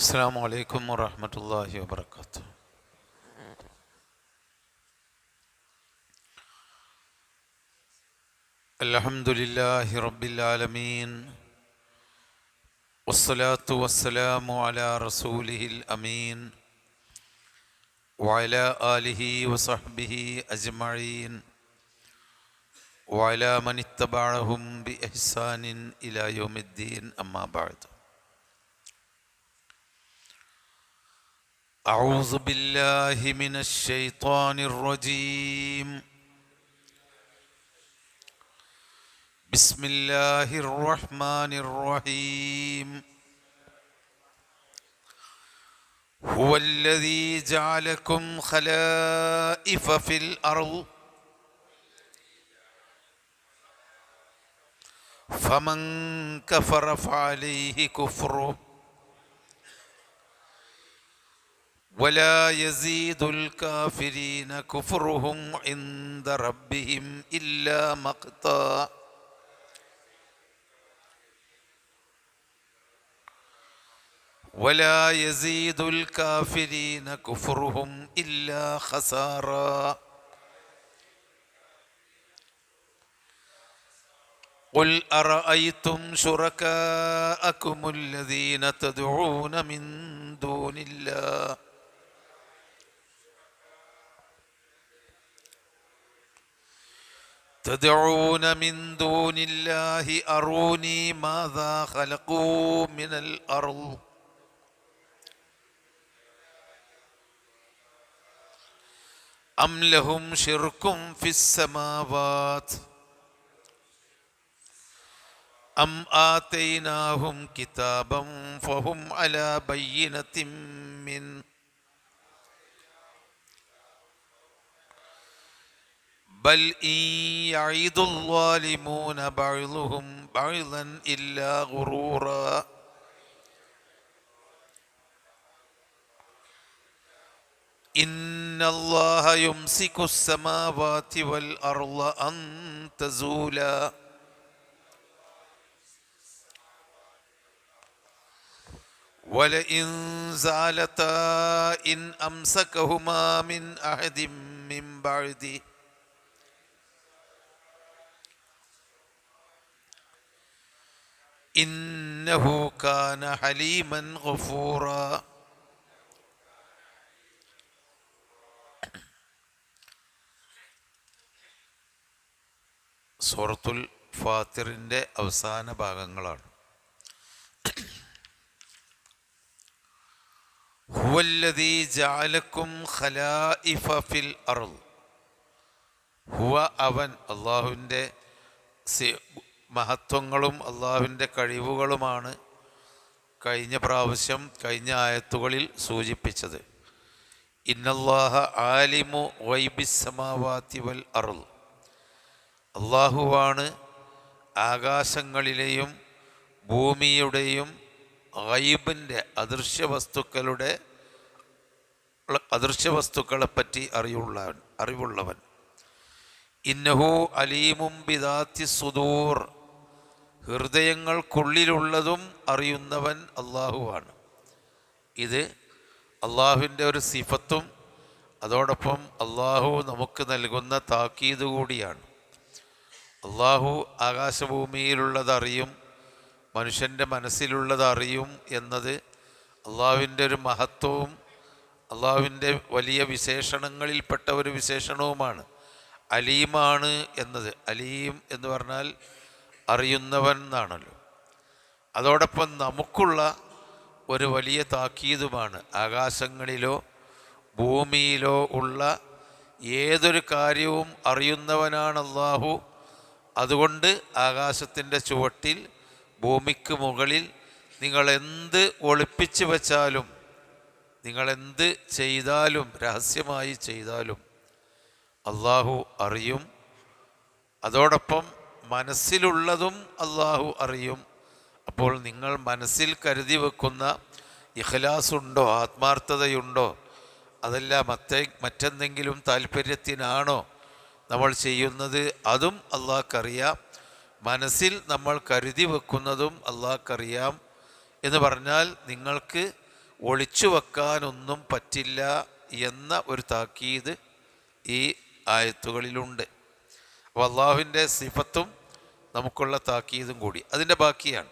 السلام عليكم ورحمة الله وبركاته. الحمد لله رب العالمين، والصلاة والسلام على رسوله الأمين وعلى آله وصحبه أجمعين وعلى من اتبعهم بإحسان إلى يوم الدين. أما بعد، أعوذ بالله من الشيطان الرجيم. بسم الله الرحمن الرحيم. هو الذي جعلكم خلائف في الأرض فمن كفر فعليه كفره ولا يزيد الكافرين كفرهم عند ربهم إلا مقتا. ولا يزيد الكافرين كفرهم إلا خسارا. قل أرأيتم شركاءكم الذين تدعون من دون الله أروني ماذا خلقوا من الأرض أم لهم شرك في السماوات أم آتيناهم كتابا فهم على بينة منه بل إن يعد الظالمون بعضهم بعضا إلا غرورا. إن الله يمسك السماوات والأرض أن تزولا ولئن زالتا إن أمسكهما من أحد من بعده إنه كان حليما غفورا. സൂറത്തുൽ ഫാത്തിറിൻ്റെ അവസാന ഭാഗങ്ങളാണ്. ഹുവല്ലദീ ജഅലക്കും ഖലായിഫ ഫിൽ അർള്. ഹുവ അവൻ, അള്ളാഹുവിൻ്റെ മഹത്വങ്ങളും അള്ളാഹുവിൻ്റെ കഴിവുകളുമാണ് കഴിഞ്ഞ പ്രാവശ്യം കഴിഞ്ഞ ആയത്തുകളിൽ സൂചിപ്പിച്ചത്. ഇന്നല്ലാഹ ആലിമു ഗൈബിസ് സമാവാതി വൽ അർള്. അള്ളാഹുവാണ് ആകാശങ്ങളിലെയും ഭൂമിയുടെയും ഗൈബിൻ്റെ അദൃശ്യവസ്തുക്കളെപ്പറ്റി അറിവുള്ളവൻ. ഇന്നഹു അലീമും ബിദാത്തി സുദൂർ. ഹൃദയങ്ങൾക്കുള്ളിലുള്ളതും അറിയുന്നവൻ അള്ളാഹുവാണ്. ഇത് അള്ളാഹുവിൻ്റെ ഒരു സിഫത്തും അതോടൊപ്പം അള്ളാഹു നമുക്ക് നൽകുന്ന താക്കീത് കൂടിയാണ്. അള്ളാഹു ആകാശഭൂമിയിലുള്ളതറിയും, മനുഷ്യൻ്റെ മനസ്സിലുള്ളതറിയും എന്നത് അള്ളാഹുവിൻ്റെ ഒരു മഹത്വവും അള്ളാഹുവിൻ്റെ വലിയ വിശേഷണങ്ങളിൽപ്പെട്ട ഒരു വിശേഷണവുമാണ്. അലീമാണ് എന്നത്, അലീം എന്ന് പറഞ്ഞാൽ അറിയുന്നവൻ എന്നാണല്ലോ. അതോടൊപ്പം നമുക്കുള്ള ഒരു വലിയ താക്കീതുമാണ്. ആകാശങ്ങളിലോ ഭൂമിയിലോ ഉള്ള ഏതൊരു കാര്യവും അറിയുന്നവനാണ് അള്ളാഹു. അതുകൊണ്ട് ആകാശത്തിൻ്റെ ചുവട്ടിൽ ഭൂമിക്ക് മുകളിൽ നിങ്ങളെന്ത് ഒളിപ്പിച്ച് വച്ചാലും, നിങ്ങളെന്ത് ചെയ്താലും, രഹസ്യമായി ചെയ്താലും അള്ളാഹു അറിയും. അതോടൊപ്പം മനസ്സിലുള്ളതും അള്ളാഹു അറിയും. അപ്പോൾ നിങ്ങൾ മനസ്സിൽ കരുതി വെക്കുന്ന ഇഖ്ലാസുണ്ടോ, ആത്മാർത്ഥതയുണ്ടോ, അതല്ല മറ്റെന്തെങ്കിലും താല്പര്യത്തിനാണോ നമ്മൾ ചെയ്യുന്നത്, അതും അള്ളാഹ്ക്കറിയാം. മനസ്സിൽ നമ്മൾ കരുതി വെക്കുന്നതും അള്ളാഹ്ക്കറിയാം. എന്ന് പറഞ്ഞാൽ നിങ്ങൾക്ക് ഒളിച്ചു വെക്കാനൊന്നും പറ്റില്ല എന്ന ഒരു താക്കീത് ഈ ആയത്തുകളിലുണ്ട്. അപ്പോൾ അള്ളാഹുവിൻ്റെ സിഫത്തും നമുക്കുള്ള താക്കീതും കൂടി അതിൻ്റെ ബാക്കിയാണ്.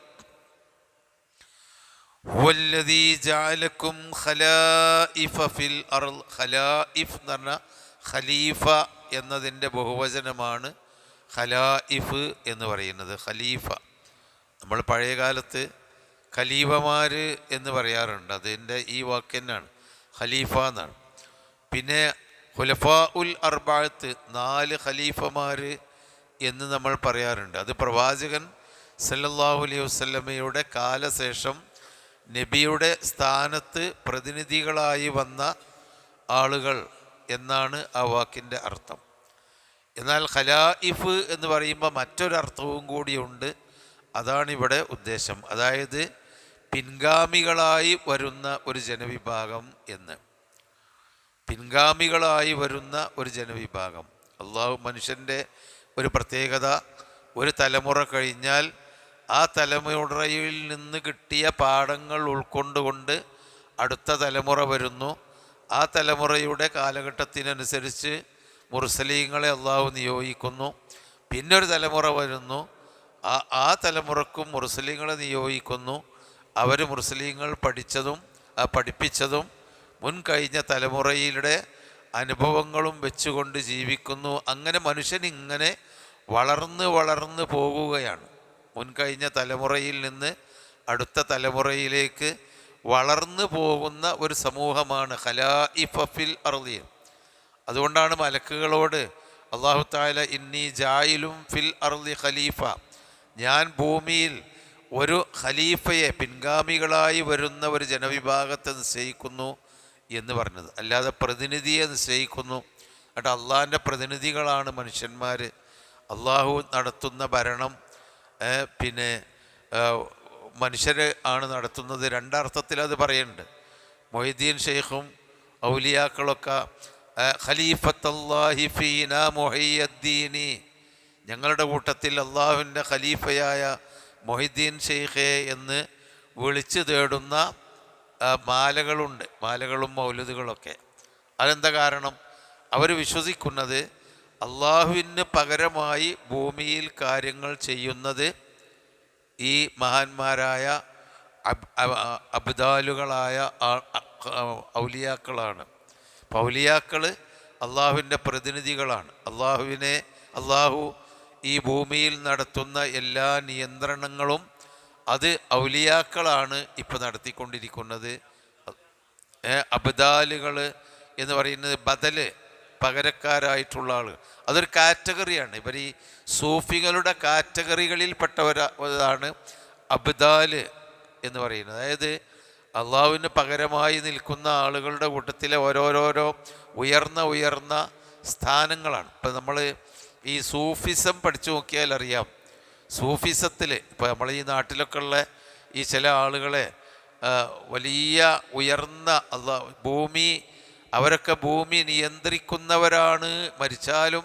ഹുവല്ലദീ ജഅലക്കും ഖലായിഫ ഫിൽ അർള്. ഖലായിഫ് എന്ന് പറഞ്ഞാൽ ഖലീഫ എന്നതിൻ്റെ ബഹുവചനമാണ് ഖലായിഫ് എന്ന് പറയുന്നത്. ഖലീഫ നമ്മൾ പഴയ കാലത്ത് ഖലീഫമാർ എന്ന് പറയാറുണ്ട്. അതിൻ്റെ ഈ വാക്ക് തന്നെയാണ് ഖലീഫ എന്നാണ്. പിന്നെ ഖുലഫാ ഉൽ അർബഅത്ത് 4 ഖലീഫമാർ എന്ന് നമ്മൾ പറയാറുണ്ട്. അത് പ്രവാചകൻ സല്ലല്ലാഹു അലൈഹി വസല്ലമയുടെ കാലശേഷം നബിയുടെ സ്ഥാനത്ത് പ്രതിനിധികളായി വന്ന ആളുകൾ എന്നാണ് ആ വാക്കിൻ്റെ അർത്ഥം. എന്നാൽ ഖലായിഫ് എന്ന് പറയുമ്പോൾ മറ്റൊരർത്ഥവും കൂടിയുണ്ട്. അതാണ് ഇവിടെ ഉദ്ദേശം. അതായത് പിൻഗാമികളായി വരുന്ന ഒരു ജനവിഭാഗം എന്ന്. പിൻഗാമികളായി വരുന്ന ഒരു ജനവിഭാഗം. അള്ളാഹു മനുഷ്യൻ്റെ ഒരു പ്രത്യേകത, ഒരു തലമുറ കഴിഞ്ഞാൽ ആ തലമുറയിൽ നിന്ന് കിട്ടിയ പാഠങ്ങൾ ഉൾക്കൊണ്ടുകൊണ്ട് അടുത്ത തലമുറ വരുന്നു. ആ തലമുറയുടെ കാലഘട്ടത്തിനനുസരിച്ച് മുർസലീങ്ങളെ അള്ളാഹു നിയോഗിക്കുന്നു. പിന്നൊരു തലമുറ വരുന്നു, ആ തലമുറക്കും മുർസലീങ്ങളെ നിയോഗിക്കുന്നു. അവർ മുർസലീങ്ങൾ പഠിപ്പിച്ചതും മുൻകഴിഞ്ഞ തലമുറയുടെ അനുഭവങ്ങളും വെച്ചുകൊണ്ട് ജീവിക്കുന്നു. അങ്ങനെ മനുഷ്യൻ ഇങ്ങനെ വളർന്ന് പോവുകയാണ്. മുൻകഴിഞ്ഞ തലമുറയിൽ നിന്ന് അടുത്ത തലമുറയിലേക്ക് വളർന്നു പോകുന്ന ഒരു സമൂഹമാണ് ഖലായിഫ ഫിൽ അർളി. അതുകൊണ്ടാണ് മലക്കുകളോട് അല്ലാഹു തആല ഇന്നി ജായിലും ഫിൽ അർളി ഖലീഫ, ഞാൻ ഭൂമിയിൽ ഒരു ഖലീഫയെ പിൻഗാമികളായി വരുന്ന ഒരു ജനവിഭാഗത്തെ നിശ്ചയിക്കുന്നു എന്ന് പറഞ്ഞത്. അല്ലാതെ പ്രതിനിധിയെ നിശ്ചയിക്കുന്നു. എന്നിട്ട് അള്ളാഹിൻ്റെ പ്രതിനിധികളാണ് മനുഷ്യന്മാർ. അള്ളാഹു നടത്തുന്ന ഭരണം പിന്നെ മനുഷ്യർ ആണ് നടത്തുന്നത്. രണ്ടർത്ഥത്തിൽ അത് പറയുന്നുണ്ട്. മൊഹീദ്ദീൻ ഷെയ്ഖും ഔലിയാക്കളൊക്കെ ഖലീഫത്തല്ലാഹി ഫീനാ മുഹയ്യദ്ദീനി, ഞങ്ങളുടെ കൂട്ടത്തിൽ അള്ളാഹുവിൻ്റെ ഖലീഫയായ മൊഹീദ്ദീൻ ഷെയ്ഖെ എന്ന് വിളിച്ചു തേടുന്ന മാലകളുണ്ട്, മാലകളും മൗലിദുകളൊക്കെ. അതെന്താ കാരണം? അവർ വിശ്വസിക്കുന്നത് അള്ളാഹുവിന് പകരമായി ഭൂമിയിൽ കാര്യങ്ങൾ ചെയ്യുന്നത് ഈ മഹാന്മാരായ അബ്ദാലുകളായ ഔലിയാക്കളാണ്. അപ്പോൾ ഔലിയാക്കൾ അള്ളാഹുവിൻ്റെ പ്രതിനിധികളാണ്. അള്ളാഹു ഈ ഭൂമിയിൽ നടത്തുന്ന എല്ലാ നിയന്ത്രണങ്ങളും അത് ഔലിയാക്കളാണ് ഇപ്പോൾ നടത്തിക്കൊണ്ടിരിക്കുന്നത്. അബ്ദാലുകൾ എന്ന് പറയുന്നത് ബദല്, പകരക്കാരായിട്ടുള്ള ആൾ. അതൊരു കാറ്റഗറിയാണ്. ഇവർ ഈ സൂഫികളുടെ കാറ്റഗറികളിൽപ്പെട്ടവരാണ് അബ്ദാല് എന്ന് പറയുന്നത്. അതായത് അള്ളാഹുവിന് പകരമായി നിൽക്കുന്ന ആളുകളുടെ കൂട്ടത്തിലെ ഓരോരോ ഉയർന്ന സ്ഥാനങ്ങളാണ്. ഇപ്പം നമ്മൾ ഈ സൂഫിസം പഠിച്ചു നോക്കിയാൽ അറിയാം. സൂഫിസത്തിൽ ഇപ്പോൾ നമ്മൾ ഈ നാട്ടിലൊക്കെ ഉള്ള ഈ ചില ആളുകളെ വലിയ ഉയർന്ന അവരൊക്കെ ഭൂമി നിയന്ത്രിക്കുന്നവരാണ്, മരിച്ചാലും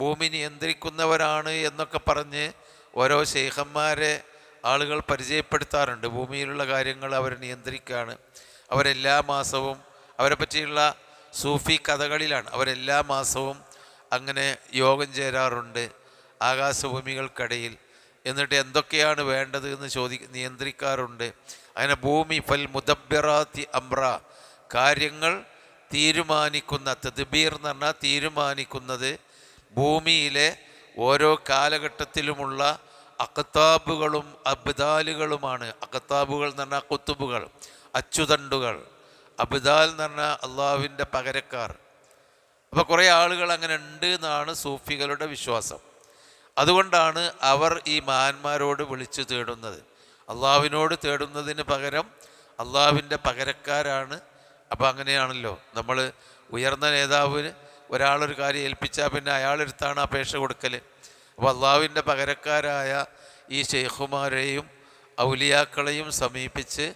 ഭൂമി നിയന്ത്രിക്കുന്നവരാണ് എന്നൊക്കെ പറഞ്ഞ് ഓരോ ശൈഖന്മാരെ ആളുകൾ പരിചയപ്പെടുത്താറുണ്ട്. ഭൂമിയിലുള്ള കാര്യങ്ങൾ അവർ നിയന്ത്രിക്കുകയാണ്. അവരെല്ലാ മാസവും അവരെ പറ്റിയുള്ള സൂഫി കഥകളിലാണ്. അവരെല്ലാ മാസവും അങ്ങനെ യോഗം ചേരാറുണ്ട് ആകാശഭൂമികൾക്കിടയിൽ. എന്നിട്ട് എന്തൊക്കെയാണ് വേണ്ടത് എന്ന് നിയന്ത്രിക്കാറുണ്ട്. അങ്ങനെ ഭൂമി ഫൽ മുദബ്ബിറാത്തി അംറ, കാര്യങ്ങൾ തീരുമാനിക്കുന്ന, തദ്ബീർ എന്ന് പറഞ്ഞാൽ തീരുമാനിക്കുന്നത് ഭൂമിയിലെ ഓരോ കാലഘട്ടത്തിലുമുള്ള അഖ്താബുകളും അബ്ദാലുകളുമാണ്. അഖ്താബുകൾ എന്ന് പറഞ്ഞാൽ കുത്തുബുകൾ, അച്ചുതണ്ടുകൾ. അബ്ദാൽ എന്ന് പറഞ്ഞാൽ അള്ളാഹുവിൻ്റെ പകരക്കാർ. അപ്പോൾ കുറേ ആളുകൾ അങ്ങനെ ഉണ്ട് എന്നാണ് സൂഫികളുടെ വിശ്വാസം. അതുകൊണ്ടാണ് അവർ ഈ മഹാന്മാരോട് വിളിച്ചു തേടുന്നത്. അള്ളാഹുവിനോട് തേടുന്നതിന് പകരം അള്ളാഹുവിൻ്റെ പകരക്കാരാണ്. അപ്പോൾ അങ്ങനെയാണല്ലോ നമ്മൾ ഉയർന്ന നേതാവിന് ഒരാളൊരു കാര്യം ഏൽപ്പിച്ചാൽ പിന്നെ അയാളെടുത്താണ് അപേക്ഷ കൊടുക്കൽ. അപ്പോൾ അള്ളാഹുവിൻ്റെ പകരക്കാരായ ഈ ശൈഖുമാരെയും ഔലിയാക്കളെയും സമീപിച്ച്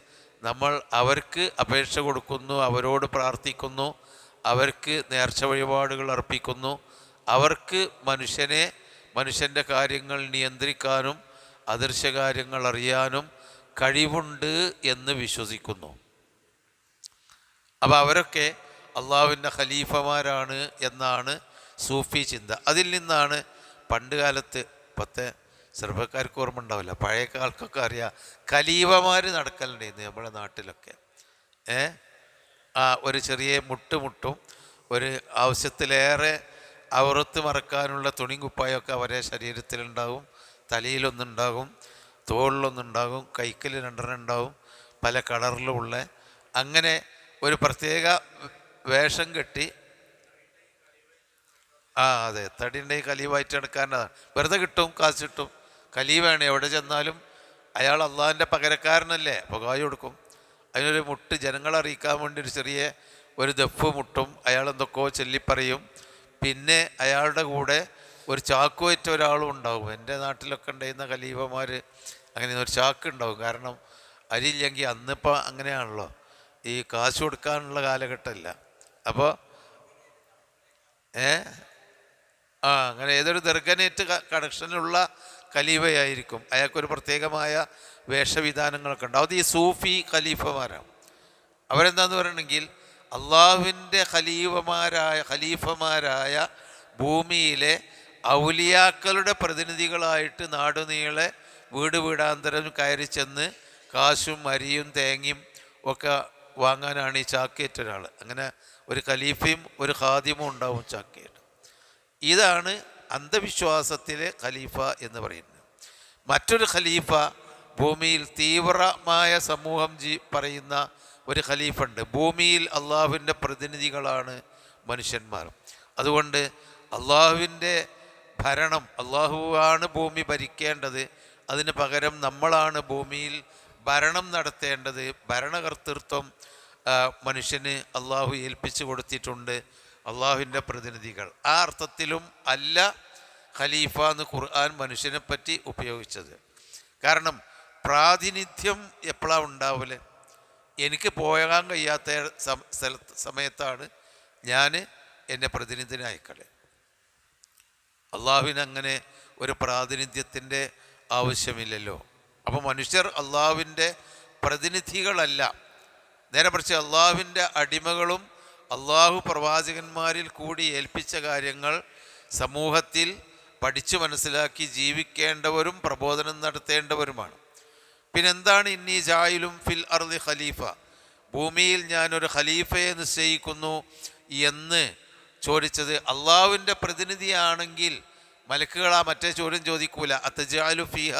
നമ്മൾ അവർക്ക് അപേക്ഷ കൊടുക്കുന്നു, അവരോട് പ്രാർത്ഥിക്കുന്നു, അവർക്ക് നേർച്ച വഴിപാടുകൾ അർപ്പിക്കുന്നു. അവർക്ക് മനുഷ്യൻ്റെ കാര്യങ്ങൾ നിയന്ത്രിക്കാനും അദൃശ്യകാര്യങ്ങൾ അറിയാനും കഴിവുണ്ട് എന്ന് വിശ്വസിക്കുന്നു. അപ്പോൾ അവരൊക്കെ അള്ളാഹുവിൻ്റെ ഖലീഫമാരാണ് എന്നാണ് സൂഫി ചിന്ത. അതിൽ നിന്നാണ് പണ്ട് കാലത്ത് ഇപ്പോഴത്തെ ചെറുപ്പക്കാർക്ക് ഓർമ്മ ഉണ്ടാവില്ല, പഴയ ആൾക്കൊക്കെ അറിയാം, ഖലീഫമാർ നടക്കലുണ്ടായിരുന്നു നമ്മുടെ നാട്ടിലൊക്കെ. ഒരു ചെറിയ മുട്ടും ഒരു ആവശ്യത്തിലേറെ ഔറത്ത് മറക്കാനുള്ള തുണി കുപ്പായൊക്കെ അവരെ ശരീരത്തിലുണ്ടാകും, തലയിലൊന്നുണ്ടാകും, തോളിലൊന്നുണ്ടാകും, കൈക്കൽ രണ്ടെണ്ണം ഉണ്ടാകും, പല കളറിലുമുള്ള അങ്ങനെ ഒരു പ്രത്യേക വേഷം കെട്ടി. അതെ, തടിയുണ്ടെങ്കിൽ ഖലീഫായിട്ട് നടക്കാരനാണ്. വെറുതെ കിട്ടും, കാശ് കിട്ടും. ഖലീഫാണ്, എവിടെ ചെന്നാലും അയാൾ അള്ളാഹിൻ്റെ പകരക്കാരനല്ലേ, അപ്പോൾ കായ് കൊടുക്കും. അതിനൊരു മുട്ട് ജനങ്ങളെ അറിയിക്കാൻ വേണ്ടി ഒരു ചെറിയ ഒരു ദഫ് മുട്ടും, അയാൾ എന്തൊക്കെയോ ചൊല്ലിപ്പറയും. പിന്നെ അയാളുടെ കൂടെ ഒരു ചാക്കുവറ്റ ഒരാളും ഉണ്ടാവും. എൻ്റെ നാട്ടിലൊക്കെ ഉണ്ടായിരുന്ന ഖലീഫമാർ അങ്ങനെ ഒരു ചാക്ക് ഉണ്ടാവും. കാരണം അരിയില്ലെങ്കിൽ അന്നിപ്പോൾ അങ്ങനെയാണല്ലോ, ഈ കാശ് കൊടുക്കാനുള്ള കാലഘട്ടമല്ല. അപ്പോൾ അങ്ങനെ ഏതൊരു ദർഗനേറ്റ് കണക്ഷനുള്ള ഖലീഫയായിരിക്കും. അയാൾക്കൊരു പ്രത്യേകമായ വേഷവിധാനങ്ങളൊക്കെ ഉണ്ടാവും. അത് ഈ സൂഫി ഖലീഫമാരാണ്. അവരെന്താന്ന് പറയണമെങ്കിൽ അള്ളാഹുവിൻ്റെ ഖലീഫമാരായ ഭൂമിയിലെ ഔലിയാക്കളുടെ പ്രതിനിധികളായിട്ട് നാടുനീളെ വീടാന്തരം കയറി ചെന്ന് കാശും അരിയും തേങ്ങയും ഒക്കെ വാങ്ങാനാണ് ഈ ചാക്കേറ്റ് ഒരാൾ. അങ്ങനെ ഒരു ഖലീഫയും ഒരു ഖാദിമും ഉണ്ടാവും ചാക്കേറ്റ്. ഇതാണ് അന്ധവിശ്വാസത്തിലെ ഖലീഫ എന്ന് പറയുന്നത്. മറ്റൊരു ഖലീഫ ഭൂമിയിൽ തീവ്രമായ സമൂഹം പറയുന്ന ഒരു ഖലീഫ ഉണ്ട്. ഭൂമിയിൽ അള്ളാഹുവിൻ്റെ പ്രതിനിധികളാണ് മനുഷ്യന്മാർ. അതുകൊണ്ട് അള്ളാഹുവിൻ്റെ ഭരണം, അള്ളാഹുവാണ് ഭൂമി ഭരിക്കേണ്ടത്, അതിന് പകരം നമ്മളാണ് ഭൂമിയിൽ ഭരണം നടത്തേണ്ടത്. ഭരണകർത്തൃത്വം മനുഷ്യന് അള്ളാഹു ഏൽപ്പിച്ചു കൊടുത്തിട്ടുണ്ട്, അള്ളാഹുവിൻ്റെ പ്രതിനിധികൾ. ആ അർത്ഥത്തിലും അല്ല ഖലീഫ എന്ന് ഖുർആൻ മനുഷ്യനെ പറ്റി ഉപയോഗിച്ചത്. കാരണം പ്രാതിനിധ്യം എപ്പോഴാണ് ഉണ്ടാവില്ലേ? എനിക്ക് പോകാൻ കഴിയാത്ത സമയത്താണ് ഞാൻ എന്നെ പ്രതിനിധിനെ അയക്കല്. അള്ളാഹുവിന് അങ്ങനെ ഒരു പ്രാതിനിധ്യത്തിൻ്റെ ആവശ്യമില്ലല്ലോ. അപ്പോൾ മനുഷ്യർ അള്ളാഹുവിൻ്റെ പ്രതിനിധികളല്ല, നേരെ മറിച്ച് അള്ളാഹുവിൻ്റെ അടിമകളും അള്ളാഹു പ്രവാചകന്മാരിൽ കൂടി ഏൽപ്പിച്ച കാര്യങ്ങൾ സമൂഹത്തിൽ പഠിച്ചു മനസ്സിലാക്കി ജീവിക്കേണ്ടവരും പ്രബോധനം നടത്തേണ്ടവരുമാണ്. പിന്നെന്താണ് ഇന്നി ജായിലും ഫിൽ അർളി ഖലീഫ, ഭൂമിയിൽ ഞാനൊരു ഖലീഫയെ നിശ്ചയിക്കുന്നു എന്ന് ചോദിച്ചത്? അള്ളാഹുവിൻ്റെ പ്രതിനിധിയാണെങ്കിൽ മലക്കുകളാ മറ്റേ ചോദ്യം ചോദിക്കൂല. അത്തജാലു ഫിഹ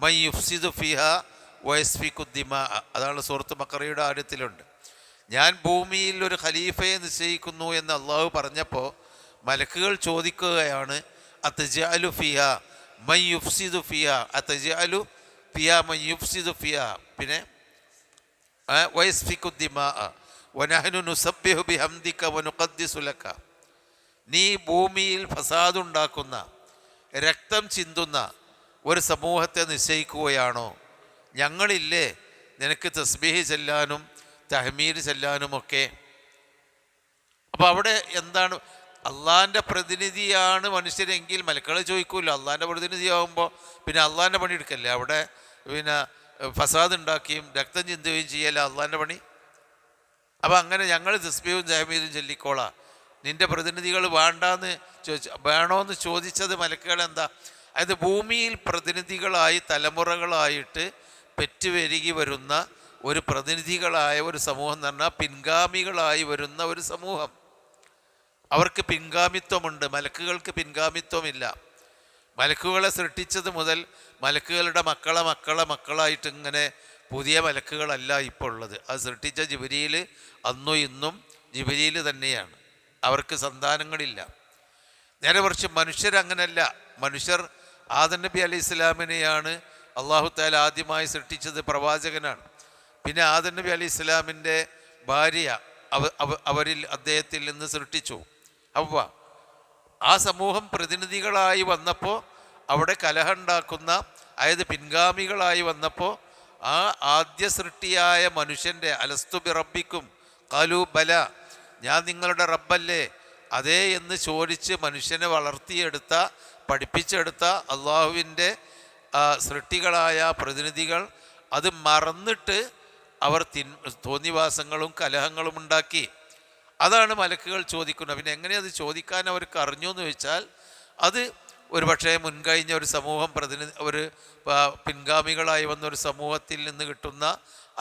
മൻ യുഫ്സിദു ഫിഹ വയസ്ഫിക്കു ദിമാ, അതാണ് സൂറത്ത് ബഖറയുടെ ആയത്തിലുണ്ട്. ഞാൻ ഭൂമിയിൽ ഒരു ഖലീഫയെ നിശ്ചയിക്കുന്നു എന്ന് അള്ളാഹു പറഞ്ഞപ്പോൾ മലക്കുകൾ ചോദിക്കുകയാണ്, അത്തജാലു ഫിഹ മൻ യുഫ്സിദു ഫിഹ, അത്തജാലു ഫിഹ മൻ യുഫ്സിദു ഫിഹ, പിന്നെ വയസ്ഫിക്കു ദിമാ വനഹ്നു നുസബ്ബിഹു ബിഹംദിക വനുഖദ്ദിസു ലക, നീ ഭൂമിയിൽ ഫസാദുണ്ടാക്കുന്ന രക്തം ചിന്തുന്ന ഒരു സമൂഹത്തെ നിശ്ചയിക്കുകയാണോ? ഞങ്ങളില്ലേ നിനക്ക് തസ്ബീഹ് ചെല്ലാനും തഹ്മീദ് ചെല്ലാനുമൊക്കെ. അപ്പോൾ അവിടെ എന്താണ്? അള്ളാഹിൻ്റെ പ്രതിനിധിയാണ് മനുഷ്യരെങ്കിൽ മലക്കൾ ചോദിക്കൂല. അള്ളാഹിൻ്റെ പ്രതിനിധിയാകുമ്പോൾ പിന്നെ അള്ളാഹിൻ്റെ പണി എടുക്കല്ലേ? അവിടെ പിന്നെ ഫസാദ് ഉണ്ടാക്കിയും രക്തം ചിന്തുകയും ചെയ്യല്ല അള്ളാഹിൻ്റെ പണി. അപ്പം അങ്ങനെ ഞങ്ങൾ തസ്ബീഹും തഹ്മീദും ചൊല്ലിക്കോളാം, നിൻ്റെ പ്രതിനിധികൾ വേണോന്ന് ചോദിച്ചത് മലക്കുകൾ എന്താ? അതായത് ഭൂമിയിൽ പ്രതിനിധികളായി തലമുറകളായിട്ട് പെറ്റുവരുകി വരുന്ന ഒരു പ്രതിനിധികളായ ഒരു സമൂഹം എന്ന് പറഞ്ഞാൽ പിൻഗാമികളായി വരുന്ന ഒരു സമൂഹം. അവർക്ക് പിൻഗാമിത്വമുണ്ട്, മലക്കുകൾക്ക് പിൻഗാമിത്വമില്ല. മലക്കുകളെ സൃഷ്ടിച്ചത് മുതൽ മലക്കുകളുടെ മക്കളായിട്ട് ഇങ്ങനെ പുതിയ മലക്കുകളല്ല ഇപ്പോൾ ഉള്ളത്. അത് സൃഷ്ടിച്ച ജിബ്രീൽ അന്നും ഇന്നും ജിബ്രീൽ തന്നെയാണ്, അവർക്ക് സന്താനങ്ങളില്ല. നേരെ മറിച്ച് മനുഷ്യരങ്ങനല്ല. മനുഷ്യർ ആദം നബി അലൈഹി ഇസ്ലാമിനെയാണ് അള്ളാഹു തആല ആദ്യമായി സൃഷ്ടിച്ചത്, പ്രവാചകനാണ്. പിന്നെ ആദം നബി അലൈഹി ഇസ്ലാമിൻ്റെ ഭാര്യ അവരിൽ അദ്ദേഹത്തിൽ നിന്ന് സൃഷ്ടിച്ചു ഹവ്വ. ആ സമൂഹം പ്രതിനിധികളായി വന്നപ്പോൾ അവിടെ കലഹമുണ്ടാക്കുന്ന, അതായത് പിൻഗാമികളായി വന്നപ്പോൾ ആ ആദ്യ സൃഷ്ടിയായ മനുഷ്യൻ്റെ അലസ്തു ബി റബ്ബിക്കും ഖാലൂ ബല, ഞാൻ നിങ്ങളുടെ റബ്ബല്ലേ അതേ എന്ന് ചോദിച്ച് മനുഷ്യനെ വളർത്തിയെടുത്ത പഠിപ്പിച്ചെടുത്ത അള്ളാഹുവിൻ്റെ സൃഷ്ടികളായ പ്രതിനിധികൾ അത് മറന്നിട്ട് അവർ തോന്നിവാസങ്ങളും കലഹങ്ങളും ഉണ്ടാക്കി. അതാണ് മലക്കുകൾ ചോദിക്കുന്നത്. പിന്നെ എങ്ങനെ അത് ചോദിക്കാൻ അവർക്ക് അറിഞ്ഞു എന്ന് ചോദിച്ചാൽ, അത് ഒരു പക്ഷേ മുൻകഴിഞ്ഞ ഒരു സമൂഹം ഒരു പിൻഗാമികളായി വന്ന ഒരു സമൂഹത്തിൽ നിന്ന് കിട്ടുന്ന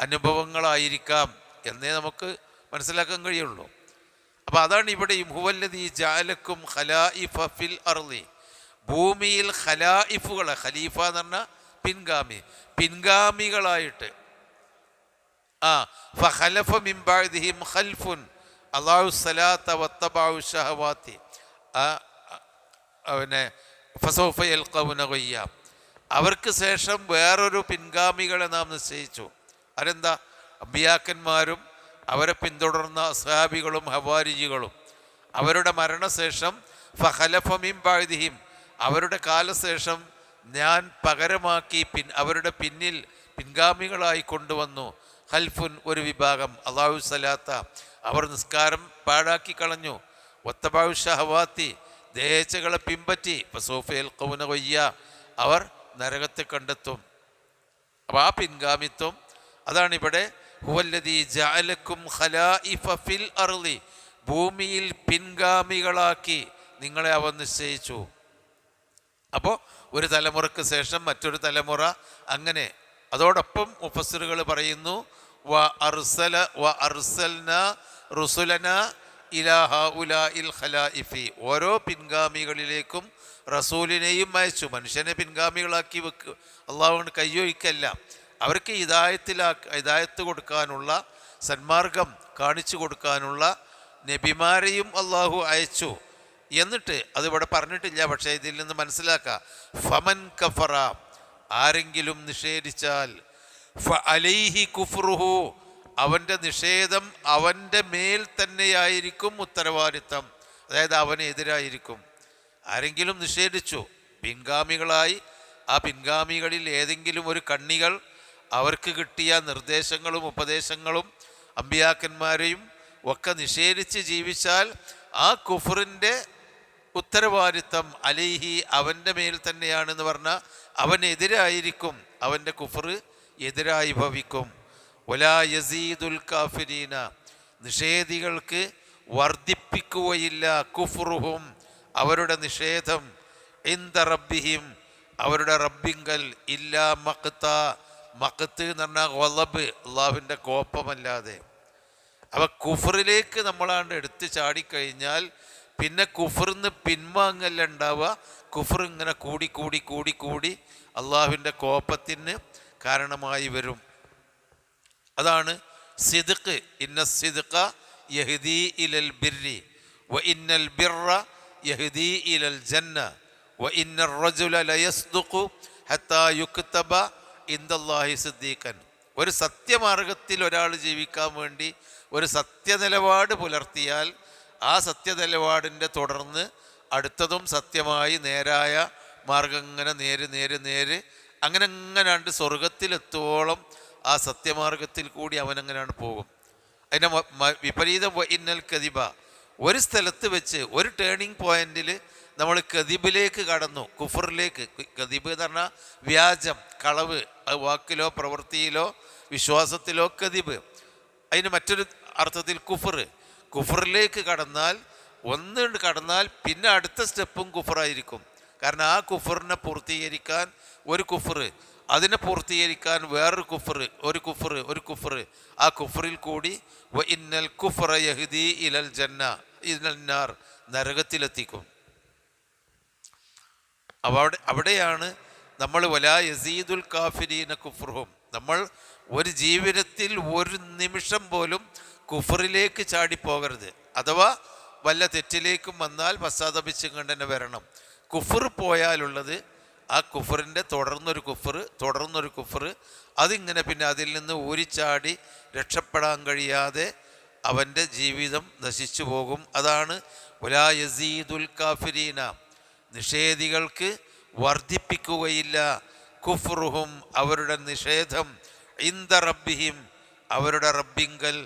അനുഭവങ്ങളായിരിക്കാം എന്നേ നമുക്ക് മനസ്സിലാക്കാൻ കഴിയുള്ളൂ. അപ്പോൾ അതാണ് ഇവിടെയും ഹുവല്ലദീ ജഅലക്കും ഖലായിഫ ഫിൽ അർളി, ഭൂമിയിൽ ഖലായിഫുകളെ, ഖലീഫ എന്ന് പറഞ്ഞാൽ പിൻഗാമികളായിട്ട്. ഫഖലഫ മിൻ ബഅദിഹിം ഖൽഫുൻ അല്ലാഹു സ്വലാത്ത വത്തബഉ ശഹവാതി ഫസൗഫ യൽഖൗന ഗയ്യ. അവർക്ക് ശേഷം വേറൊരു പിൻഗാമികളെ നാം നിശ്ചയിച്ചു. അതെന്താ? അമ്പിയാക്കന്മാരും അവരെ പിന്തുടർന്ന അസ്ഹാബികളും ഹവാരിജികളും. അവരുടെ മരണശേഷം ഫഖലഫ മിൻ ബഅദിഹിം, അവരുടെ കാലശേഷം ഞാൻ പകരമാക്കി അവരുടെ പിന്നിൽ പിൻഗാമികളായി കൊണ്ടുവന്നു ഖൽഫുൻ, ഒരു വിഭാഗം. അല്ലാഹു സ്വലാത്ത, അവർ നിസ്കാരം പാഴാക്കി കളഞ്ഞു. വത്തബഉ ശഹവാതി, ദേഹേച്ഛകളെ പിൻപറ്റി. ഫസൗഫ യൽഖൗന ഗയ്യ, അവർ നരകത്തെ കണ്ടെത്തും. അപ്പോൾ ആ പിൻഗാമിത്വം അതാണ് ഇവിടെ ഹുവല്ലദീ ജഅലക്കും ഖലായിഫ ഫിൽ അർളി, ഭൂമിയിൽ പിൻഗാമികളാക്കി നിങ്ങളെ അവൻ നിശ്ചയിച്ചു. അപ്പോൾ ഒരു തലമുറക്ക് ശേഷം മറ്റൊരു തലമുറ, അങ്ങനെ. അതോടൊപ്പം മുഫസ്സിറുകൾ പറയുന്നു അർസൽനാ റുസുലനാ ഇലാ ഹൗലാഇൽ ഖലായിഫി, ഓരോ പിൻഗാമികളിലേക്കും റസൂലിനെയും അയച്ചു. മനുഷ്യനെ പിൻഗാമികളാക്കി അള്ളാഹുവിന് കയ്യൊഴിക്കല്ല, അവർക്ക് ഹിദായത്ത് കൊടുക്കാനുള്ള, സന്മാർഗം കാണിച്ചു കൊടുക്കാനുള്ള നബിമാരെയും അള്ളാഹു അയച്ചു. എന്നിട്ട് അതിവിടെ പറഞ്ഞിട്ടില്ല, പക്ഷേ ഇതിൽ നിന്ന് മനസ്സിലാക്കാം. ഫമൻ കഫറ, ആരെങ്കിലും നിഷേധിച്ചാൽ, ഫഅലൈഹി കുഫ്റുഹു, അവൻ്റെ നിഷേധം അവൻ്റെ മേൽ തന്നെയായിരിക്കും ഉത്തരവാദിത്തം. അതായത് അവനെതിരായിരിക്കും. ആരെങ്കിലും നിഷേധിച്ചു പിൻഗാമികളായി, ആ പിൻഗാമികളിൽ ഏതെങ്കിലും ഒരു കണ്ണികൾ അവർക്ക് കിട്ടിയ നിർദ്ദേശങ്ങളും ഉപദേശങ്ങളും അമ്പിയാക്കന്മാരെയും ഒക്കെ നിഷേധിച്ച് ജീവിച്ചാൽ ആ കുഫറിൻ്റെ ഉത്തരവാദിത്തം അലൈഹി, അവൻ്റെ മേൽ തന്നെയാണെന്ന് പറഞ്ഞാൽ അവനെതിരായിരിക്കും, അവൻ്റെ കുഫർ എതിരായി ഭവിക്കും. വലാ യസീദുൽ കാഫിരീന, നിഷേധികൾക്ക് വർദ്ധിപ്പിക്കുകയില്ല കുഫ്റുഹും, അവരുടെ നിഷേധം, ഇൻദ റബ്ബിഹിം, അവരുടെ റബ്ബിങ്കൽ, ഇല്ലാ മഖ്ത, മഖ്ത്ത് എന്ന് പറഞ്ഞാൽ ഗളബ്, അള്ളാഹുവിൻ്റെ കോപമല്ലാതെ. അവ കുഫറിലേക്ക് നമ്മളാണ്ട് എടുത്ത് ചാടിക്കഴിഞ്ഞാൽ പിന്നെ കുഫറിന്ന് പിൻവാങ്ങല്ല ഉണ്ടാവുക, കുഫർ ഇങ്ങനെ കൂടി കൂടി കൂടി കൂടി അള്ളാഹുവിൻ്റെ കോപത്തിന് കാരണമായി വരും. അതാണ് സിദ്ഖ്. ഇന്ന സിദ്ഖ യഹ്ദീ ഇലൽ ബിർരി വ ഇന്നൽ ബിർറ യഹ്ദീ ഇലൽ ജന്ന വ ഇന്നർ റജുല ലയസ്ദുഖു ഹത്താ യുക്തബ ഇൻദല്ലാഹി സിദ്ദീഖൻ. ഒരു സത്യമാർഗത്തിൽ ഒരാൾ ജീവിക്കാൻ വേണ്ടി ഒരു സത്യനിലപാട് പുലർത്തിയാൽ ആ സത്യനിലപാടിൻ്റെ തുടർന്ന് അടുത്തതും സത്യമായി നേരായ മാർഗം, ഇങ്ങനെ നേര് അങ്ങനെങ്ങനാണ്ട് സ്വർഗത്തിലെത്തോളം ആ സത്യമാർഗത്തിൽ കൂടി അവനങ്ങനെയാണ് പോകും. അതിൻ്റെ വിപരീതം ഇന്നൽ കദിബ, ഒരു സ്ഥലത്ത് വെച്ച് ഒരു ടേണിംഗ് പോയിന്റിൽ നമ്മൾ കദിബിലേക്ക് കടന്നു, കുഫറിലേക്ക്. കദിബ് എന്ന് പറഞ്ഞാൽ വ്യാജം, കളവ്, അത് വാക്കിലോ പ്രവൃത്തിയിലോ വിശ്വാസത്തിലോ കദിബ്. അതിന് മറ്റൊരു അർത്ഥത്തിൽ കുഫറിലേക്ക് കടന്നാൽ, കടന്നാൽ പിന്നെ അടുത്ത സ്റ്റെപ്പും കുഫറായിരിക്കും. കാരണം ആ കുഫറിനെ പൂർത്തീകരിക്കാൻ ഒരു കുഫർ, അതിനെ പൂർത്തീകരിക്കാൻ വേറൊരു കുഫർ, ആ കുഫറിൽ കൂടി വ ഇന്നൽ കുഫറ യഹ്ദീ ഇലൽ ജന്ന ഇലൽ നാർ, നരകത്തിലെത്തിക്കും. അവിടെയാണ് നമ്മൾ വലാ യസീദുൽ കാഫിരീന കുഫ്റുഹും, നമ്മൾ ഒരു ജീവിതത്തിൽ ഒരു നിമിഷം പോലും കുഫറിലേക്ക് ചാടിപ്പോകരുത്. അഥവാ വല്ല തെറ്റിലേക്കും വന്നാൽ പശ്ചാത്തപിച്ചും കൊണ്ട് തന്നെ വരണം. കുഫർ പോയാലുള്ളത് ആ കുഫറിൻ്റെ തുടർന്നൊരു കുഫർ, അതിങ്ങനെ പിന്നെ അതിൽ നിന്ന് ഊരിച്ചാടി രക്ഷപ്പെടാൻ കഴിയാതെ അവൻ്റെ ജീവിതം നശിച്ചു പോകും. അതാണ് വലാ യസീദുൽ കാഫിരീന, നിഷേധികൾക്ക് വർദ്ധിപ്പിക്കുകയില്ല കുഫ്റുഹും, അവരുടെ നിഷേധം, ഇൻദ റബ്ബിഹിം, അവരുടെ റബ്ബിങ്കൽ,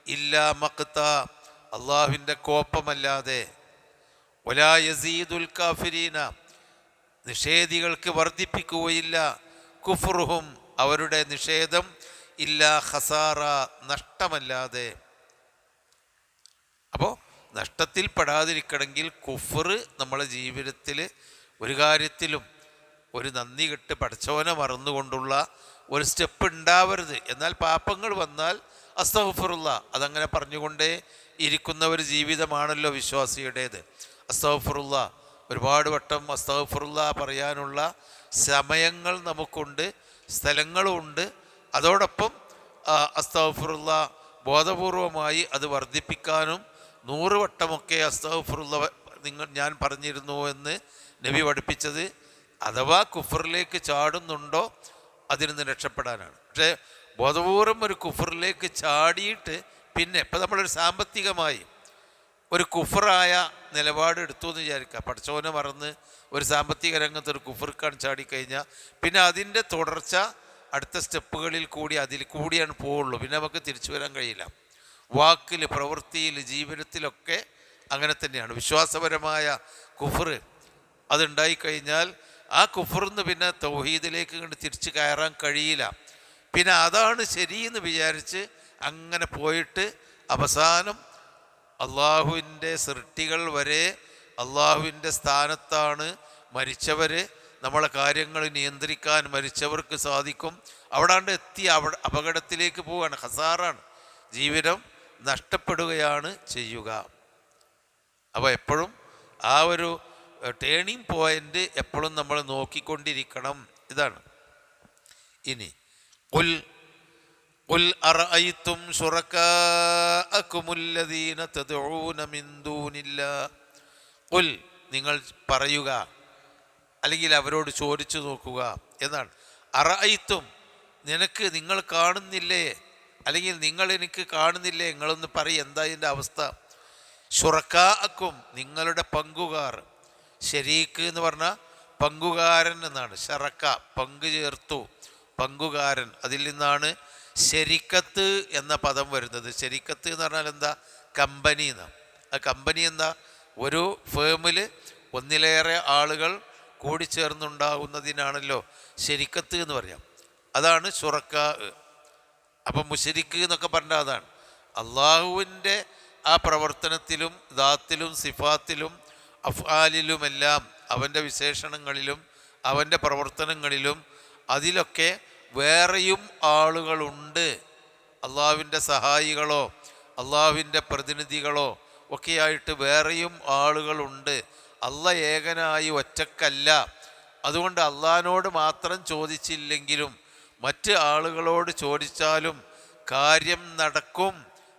ഇല്ലാ മഖ്ത, അള്ളാഹുവിൻ്റെ കോപമല്ലാതെ. വലാ യസീദുൽ കാഫിരീന, നിഷേധികൾക്ക് വർദ്ധിപ്പിക്കുകയില്ല കുഫ്റുഹും, അവരുടെ നിഷേധം, ഇല്ലാ ഖസാറ, നഷ്ടമല്ലാതെ. അപ്പോൾ നഷ്ടത്തിൽ പെടാതിരിക്കണമെങ്കിൽ കുഫർ നമ്മളെ ജീവിതത്തിൽ ഒരു കാര്യത്തിലും ഒരു നന്ദി കെട്ട് പടച്ചോനെ മറന്നുകൊണ്ടുള്ള ഒരു സ്റ്റെപ്പ് ഉണ്ടാവരുത്. എന്നാൽ പാപങ്ങൾ വന്നാൽ അസ്തഗ്ഫിറുള്ള, അതങ്ങനെ പറഞ്ഞുകൊണ്ടേ ഇരിക്കുന്ന ഒരു ജീവിതമാണല്ലോ വിശ്വാസിയുടേത്. അസ്തഗ്ഫിറുള്ള, ഒരുപാട് വട്ടം അസ്തഗ്ഫിറുള്ള പറയാനുള്ള സമയങ്ങൾ നമുക്കുണ്ട്, സ്ഥലങ്ങളുമുണ്ട്. അതോടൊപ്പം അസ്തഗ്ഫിറുള്ള ബോധപൂർവമായി അത് വർദ്ധിപ്പിക്കാനും 100 വട്ടമൊക്കെ അസ്തഗ്ഫിറുള്ള ഞാൻ പറഞ്ഞിരുന്നു എന്ന് നബി പഠിപ്പിച്ചത് അഥവാ കുഫറിലേക്ക് ചാടുന്നുണ്ടോ അതിൽ നിന്ന് രക്ഷപ്പെടാനാണ്. പക്ഷേ ബോധപൂർവം ഒരു കുഫറിലേക്ക് ചാടിയിട്ട് പിന്നെ ഇപ്പം നമ്മളൊരു സാമ്പത്തികമായി ഒരു കുഫറായ നിലപാട് എടുത്തു എന്ന് വിചാരിക്കുക, പടച്ചോനെ മറന്ന് ഒരു സാമ്പത്തിക രംഗത്ത് ഒരു കുഫർക്കാൻ ചാടിക്കഴിഞ്ഞാൽ പിന്നെ അതിൻ്റെ തുടർച്ച അടുത്ത സ്റ്റെപ്പുകളിൽ കൂടി അതിൽ കൂടിയാണ് പോവുള്ളൂ. പിന്നെ നമുക്ക് തിരിച്ചു വരാൻ കഴിയില്ല. വാക്കിൽ, പ്രവൃത്തിയിൽ, ജീവിതത്തിലൊക്കെ അങ്ങനെ തന്നെയാണ്. വിശ്വാസപരമായ കുഫർ അതുണ്ടായിക്കഴിഞ്ഞാൽ ആ കുഫറിന്ന് പിന്നെ തൗഹീദിലേക്ക് കണ്ട് തിരിച്ചു കയറാൻ കഴിയില്ല. പിന്നെ അതാണ് ശരിയെന്ന് വിചാരിച്ച് അങ്ങനെ പോയിട്ട് അവസാനം അള്ളാഹുവിൻ്റെ സൃഷ്ടികൾ വരെ അള്ളാഹുവിൻ്റെ സ്ഥാനത്താണ് മരിച്ചവർ. നമ്മളെ കാര്യങ്ങൾ നിയന്ത്രിക്കാൻ മരിച്ചവർക്ക് സാധിക്കും. അവിടാണ്ട് എത്തി അപകടത്തിലേക്ക് പോവുകയാണ്, ഖസാറാണ്, ജീവിതം നഷ്ടപ്പെടുകയാണ് ചെയ്യുക. അപ്പോൾ എപ്പോഴും ആ ഒരു ടേണിംഗ് പോയിൻ്റ് എപ്പോഴും നമ്മൾ നോക്കിക്കൊണ്ടിരിക്കണം. ഇതാണ്. ഇനി ഖുൽ അറഅയ്തും ശുറകാഅകുമുല്ലദീന തദ്ഊന മിൻ ദൂനില്ലാഹ്. ഖുൽ, നിങ്ങൾ പറയുക, അല്ലെങ്കിൽ അവരോട് ചോദിച്ചു നോക്കുക എന്നാണ്. അറഅയ്തും, നിങ്ങൾ കാണുന്നില്ലേ, അല്ലെങ്കിൽ നിങ്ങൾ എനിക്ക് കാണുന്നില്ലേ, നിങ്ങളൊന്ന് പറയും എന്താ ഇതിൻ്റെ അവസ്ഥ. ശുറകാഅക്കും, നിങ്ങളുടെ പങ്കുകാർ. ശരീക്ക് എന്ന് പറഞ്ഞാൽ പങ്കുകാരൻ എന്നാണ്. ശറക്ക, പങ്കു ചേർത്തു, പങ്കുകാരൻ. അതിൽ നിന്നാണ് ശരിക്കത്ത് എന്ന പദം വരുന്നത്. ശരിക്കത്ത് എന്ന് പറഞ്ഞാൽ എന്താ? കമ്പനി എന്നാണ്. ആ കമ്പനി എന്താ? ഒരു ഫേമിൽ ഒന്നിലേറെ ആളുകൾ കൂടിച്ചേർന്നുണ്ടാകുന്നതിനാണല്ലോ ശരിക്കത്ത് എന്ന് പറയാം. അതാണ് ശുറക്ക. അപ്പം മുശരിക്ക് എന്നൊക്കെ പറഞ്ഞാൽ അതാണ്. അള്ളാഹുവിൻ്റെ ആ പ്രവർത്തനത്തിലും ദാത്തിലും സിഫാത്തിലും അഫ്ആലിലുമെല്ലാം, അവൻ്റെ വിശേഷണങ്ങളിലും അവൻ്റെ പ്രവർത്തനങ്ങളിലും അതിലൊക്കെ വേറെയും ആളുകളുണ്ട്. അള്ളാഹുവിൻ്റെ സഹായികളോ അള്ളാഹുവിൻ്റെ പ്രതിനിധികളോ ഒക്കെയായിട്ട് വേറെയും ആളുകളുണ്ട്. അള്ളാഹ് ഏകനായി ഒറ്റക്കല്ല. അതുകൊണ്ട് അള്ളാഹിനോട് മാത്രം ചോദിച്ചില്ലെങ്കിലും മറ്റ് ആളുകളോട് ചോദിച്ചാലും കാര്യം നടക്കും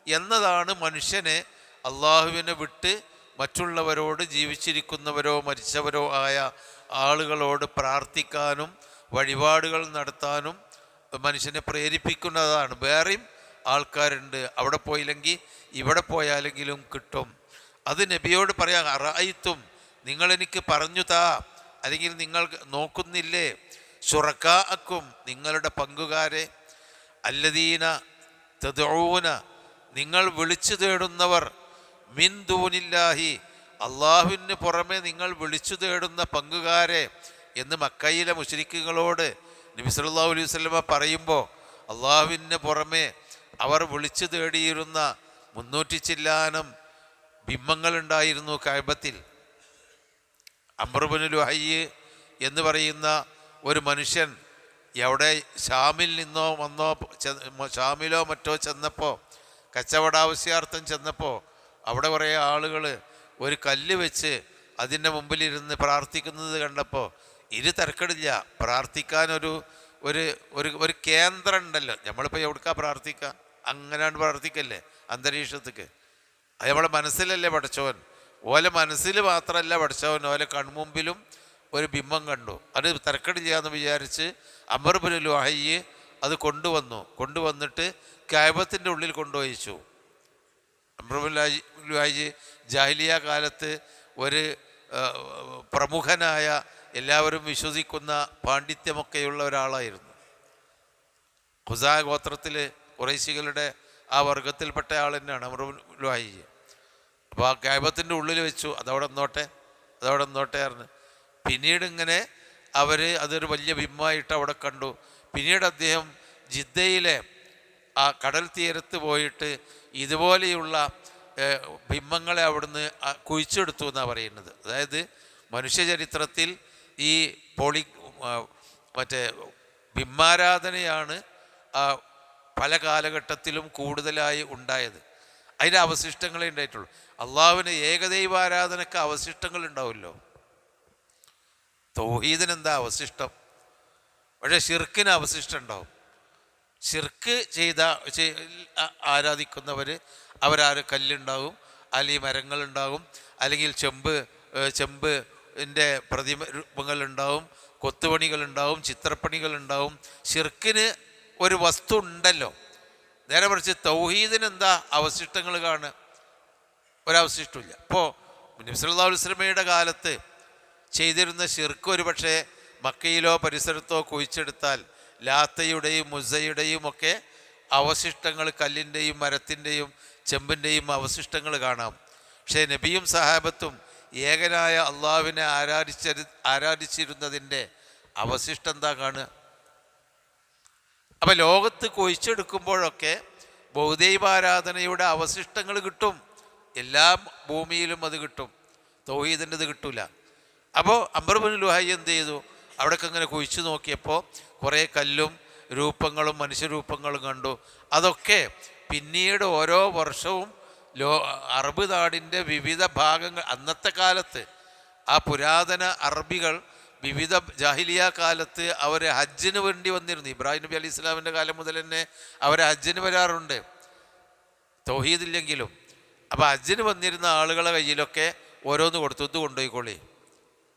എന്നതാണ് മനുഷ്യനെ അള്ളാഹുവിനെ വിട്ട് മറ്റുള്ളവരോട്, ജീവിച്ചിരിക്കുന്നവരോ മരിച്ചവരോ ആയ ആളുകളോട് പ്രാർത്ഥിക്കാനും വഴിപാടുകൾ നടത്താനും മനുഷ്യനെ പ്രേരിപ്പിക്കുന്നതാണ്. വേറെയും ആൾക്കാരുണ്ട്, അവിടെ പോയില്ലെങ്കിൽ ഇവിടെ പോയാലെങ്കിലും കിട്ടും. അത് നബിയോട് പറയാം, അറഅയ്തും, നിങ്ങളെനിക്ക് പറഞ്ഞു താ, അല്ലെങ്കിൽ നിങ്ങൾ നോക്കുന്നില്ലേ, ശുറകാഅക്കും, നിങ്ങളുടെ പങ്കുകാരെ, അല്ലദീന തദ്ഊന, നിങ്ങൾ വിളിച്ചു തേടുന്നവർ, മിൻ ദൂനില്ലാഹി, അള്ളാഹുവിന് പുറമെ നിങ്ങൾ വിളിച്ചു തേടുന്ന പങ്കുകാരെ എന്ന് മക്കയിലെ മുശ്രിക്കുകളോട് നബി സല്ലല്ലാഹു അലൈഹി വസല്ലമ പറയുമ്പോൾ അള്ളാഹുവിന് പുറമെ അവർ വിളിച്ചു തേടിയിരുന്ന 300 ചില്ലാനം ബിംബങ്ങളുണ്ടായിരുന്നു കഅബത്തിൽ. അംർ ഇബ്നു ലുഹയ്യ് എന്ന് പറയുന്ന ഒരു മനുഷ്യൻ എവിടെ ഷാമിൽ നിന്നോ വന്നോ, ഷാമിലോ മറ്റോ ചെന്നപ്പോൾ, കച്ചവടാവശ്യാർത്ഥം ചെന്നപ്പോൾ അവിടെ കുറേ ആളുകൾ ഒരു കല്ല് വെച്ച് അതിൻ്റെ മുമ്പിലിരുന്ന് പ്രാർത്ഥിക്കുന്നത് കണ്ടപ്പോൾ തരക്കടില്ല. പ്രാർത്ഥിക്കാൻ ഒരു ഒരു കേന്ദ്രം ഉണ്ടല്ലോ. നമ്മളിപ്പോൾ എവിടേക്കാണ് പ്രാർത്ഥിക്കുക? അങ്ങനെയാണ് പ്രാർത്ഥിക്കല്ലേ അന്തരീക്ഷത്തേക്ക്. അത് നമ്മളെ മനസ്സിലല്ലേ പഠിച്ചവൻ. ഓലെ മനസ്സിൽ മാത്രമല്ല പഠിച്ചവൻ, ഓലെ കൺമുമ്പിലും ഒരു ബിംബം കണ്ടു. അത് തരക്കടില്ല എന്ന് വിചാരിച്ച് അംർ ഇബ്നു ലുഹയ്യ് അത് കൊണ്ടുവന്നിട്ട് കഅബത്തിൻ്റെ ഉള്ളിൽ കൊണ്ടുവച്ചു. അംർ ഇബ്നു ലുഹയ്യ് ജാഹിലിയ കാലത്ത് ഒരു പ്രമുഖനായ, എല്ലാവരും വിശ്വസിക്കുന്ന പാണ്ഡിത്യമൊക്കെയുള്ള ഒരാളായിരുന്നു. ഖുസാ ഗോത്രത്തിൽ ഖുറൈശികളുടെ ആ വർഗത്തിൽപ്പെട്ട ആൾ തന്നെയാണ് അംർ ഇബ്നു ലുഹയ്യ്. അപ്പോൾ ആ കഅബത്തിൻ്റെ ഉള്ളിൽ വെച്ചു, അതവിടെ നിന്നോട്ടെ പറഞ്ഞു. പിന്നീട് ഇങ്ങനെ അവർ അതൊരു വലിയ ബിംബമായിട്ട് അവിടെ കണ്ടു. പിന്നീട് അദ്ദേഹം ജിദ്ദയിലെ ആ കടൽ തീരത്ത് പോയിട്ട് ഇതുപോലെയുള്ള ബിംബങ്ങളെ അവിടുന്ന് കുഴിച്ചെടുത്തു എന്നാണ് പറയുന്നത്. അതായത് മനുഷ്യചരിത്രത്തിൽ ഈ മറ്റേ ബിംബാരാധനയാണ് പല കാലഘട്ടത്തിലും കൂടുതലായി ഉണ്ടായത്. അതിൻ്റെ അവശിഷ്ടങ്ങളേ ഉണ്ടായിട്ടുള്ളൂ. അള്ളാഹുവിന് ഏകദൈവാരാധനയ്ക്ക് അവശിഷ്ടങ്ങൾ ഉണ്ടാവുമല്ലോ. തൗഹീദിന് എന്താ അവശിഷ്ടം? പക്ഷേ ഷിർക്കിന് അവശിഷ്ടം ഉണ്ടാവും. ഷിർക്ക് ആരാധിക്കുന്നവർ കല്ലുണ്ടാവും, അല്ലെങ്കിൽ മരങ്ങളുണ്ടാവും, അല്ലെങ്കിൽ ചെമ്പിൻ്റെ പ്രതിമകളുണ്ടാവും, കൊത്തുപണികളുണ്ടാവും, ചിത്രപ്പണികളുണ്ടാവും. ഷിർക്കിന് ഒരു വസ്തു ഉണ്ടല്ലോ. നേരെ മറിച്ച് തൗഹീദിന് എന്താ അവശിഷ്ടങ്ങൾ കാണുക? ഒരവശിഷ്ടമില്ല. ഇപ്പോൾ നബി സല്ലല്ലാഹു അലൈഹി വസല്ലമയുടെ കാലത്ത് ചെയ്തിരുന്ന ഷിർക്ക് ഒരു പക്ഷേ മക്കയിലോ പരിസരത്തോ കുഴിച്ചെടുത്താൽ ലാത്തയുടെയും മുസയുടെയും ഒക്കെ അവശിഷ്ടങ്ങൾ, കല്ലിൻ്റെയും മരത്തിൻ്റെയും ചെമ്പിൻ്റെയും അവശിഷ്ടങ്ങൾ കാണാം. പക്ഷേ നബിയും സഹാബത്തും ഏകനായ അള്ളാഹുവിനെ ആരാധിച്ചിരുന്നതിൻ്റെ അവശിഷ്ടം എന്താ കാണുക? അപ്പം ലോകത്ത് കുഴിച്ചെടുക്കുമ്പോഴൊക്കെ ബഹുദൈവാരാധനയുടെ അവശിഷ്ടങ്ങൾ കിട്ടും. എല്ലാ ഭൂമിയിലും അത് കിട്ടും, തൗഹീദിൻ്റെത് കിട്ടൂല. അപ്പോൾ അംർ ഇബ്നു ലുഹൈ എന്ത് ചെയ്തു? അവിടേക്ക് അങ്ങനെ കുഴിച്ചു നോക്കിയപ്പോൾ കുറേ കല്ലും രൂപങ്ങളും മനുഷ്യരൂപങ്ങളും കണ്ടു. അതൊക്കെ പിന്നീട് ഓരോ വർഷവും അറബ് നാടിൻ്റെ വിവിധ ഭാഗങ്ങൾ, അന്നത്തെ കാലത്ത് ആ പുരാതന അറബികൾ വിവിധ ജാഹിലിയ കാലത്ത് അവർ ഹജ്ജിന് വേണ്ടി വന്നിരുന്നു. ഇബ്രാഹിം നബി അലൈഹി ഇസ്ലാമിൻ്റെ കാലം മുതൽ തന്നെ അവർ ഹജ്ജിന് വരാറുണ്ട്, തൗഹീദില്ലെങ്കിലും. അപ്പോൾ ഹജ്ജിന് വന്നിരുന്ന ആളുകളെ കയ്യിലൊക്കെ ഓരോന്ന് കൊടുത്തു. ഇത് കൊണ്ടുപോയിക്കോളി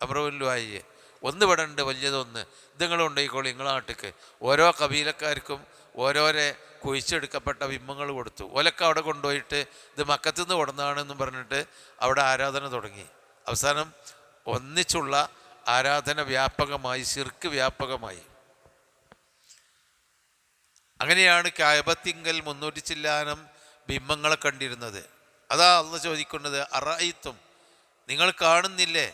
അംർ ഇബ്നു ലുഹൈ, ഒന്ന് ഇവിടെ ഉണ്ട് വലിയതൊന്ന്, ഇത് നിങ്ങൾ കൊണ്ടുപോയിക്കോളി നിങ്ങളെ നാട്ടിക്ക്. ഓരോ കബീലക്കാർക്കും ഓരോരോ കുഴിച്ചെടുക്കപ്പെട്ട ബിംബങ്ങൾ കൊടുത്തു. ഓലൊക്കെ അവിടെ കൊണ്ടുപോയിട്ട് ഇത് മക്കത്തു നിന്ന് കൊടുന്നതാണെന്നും പറഞ്ഞിട്ട് അവിടെ ആരാധന തുടങ്ങി. അവസാനം ഒന്നിച്ചുള്ള ആരാധന വ്യാപകമായി, ശിർക്ക് വ്യാപകമായി. അങ്ങനെയാണ് കഅബത്തിങ്കൽ 300 ചില്ലാനം ബിംബങ്ങളെ കണ്ടിരുന്നത്. അതാ അള്ളാഹ് ചോദിക്കുന്നത്, അറഅയ്തും, നിങ്ങൾ കാണുന്നില്ലേ?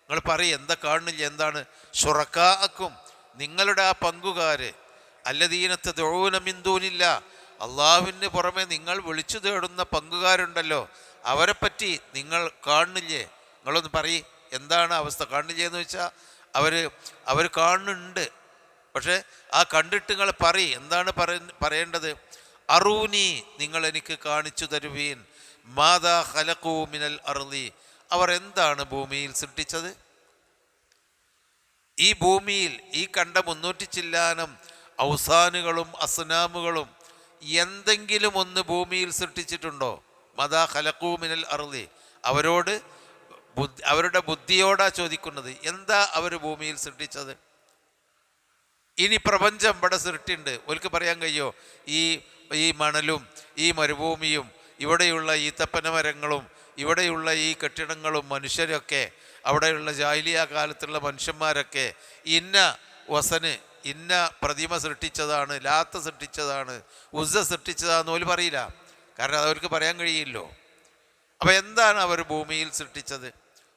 നിങ്ങൾ പറയും, എന്താ കാണുന്നില്ല? എന്താണ്? ശുറക്കാഅക്കും, നിങ്ങളുടെ ആ പങ്കുകാര്, അല്ലദീന തദ്ഊന മിൻ ദൂനില്ലാ, അള്ളാഹുവിന് പുറമെ നിങ്ങൾ വിളിച്ചു തേടുന്ന പങ്കുകാരുണ്ടല്ലോ, അവരെ പറ്റി നിങ്ങൾ കാണുന്നില്ലേ? നിങ്ങളൊന്ന് പറയും, എന്താണ് അവസ്ഥ? കാണുന്നില്ലേ എന്ന് വെച്ചാൽ അവർ കാണുന്നുണ്ട്, പക്ഷെ ആ കണ്ടിട്ട് നിങ്ങൾ പറയും, എന്താണ് പറയേണ്ടത്? അറൂനി, നിങ്ങൾ എനിക്ക് കാണിച്ചു തരുവീൻ, മാദാ ഖലഖൂ മിനൽ അർളി, അവർ എന്താണ് ഭൂമിയിൽ സൃഷ്ടിച്ചത്? ഈ ഭൂമിയിൽ ഈ കണ്ട 300 ചില്ലാനം ഔസാനുകളും അസ്നാമുകളും എന്തെങ്കിലും ഒന്ന് ഭൂമിയിൽ സൃഷ്ടിച്ചിട്ടുണ്ടോ? മാദാ ഖലഖൂ മിനൽ അർളി, അവരുടെ ബുദ്ധിയോടാ ചോദിക്കുന്നത്. എന്താ അവർ ഭൂമിയിൽ സൃഷ്ടിച്ചത്? ഇനി പ്രപഞ്ചം ഇവിടെ സൃഷ്ടിയുണ്ട്, ഓൽക്ക് പറയാൻ കഴിയോ? ഈ മണലും ഈ മരുഭൂമിയും ഇവിടെയുള്ള ഈത്തപ്പന മരങ്ങളും ഇവിടെയുള്ള ഈ കെട്ടിടങ്ങളും മനുഷ്യരൊക്കെ, അവിടെയുള്ള ജാഹിലിയ കാലത്തുള്ള മനുഷ്യന്മാരൊക്കെ ഇന്ന വസന്, ഇന്ന പ്രതിമ സൃഷ്ടിച്ചതാണ്, ലാത്ത സൃഷ്ടിച്ചതാണ്, ഉസ്സ സൃഷ്ടിച്ചതാണെന്ന് ഓല് പറയില്ല, കാരണം അതവർക്ക് പറയാൻ കഴിയില്ലോ. അപ്പം എന്താണ് അവർ ഭൂമിയിൽ സൃഷ്ടിച്ചത്?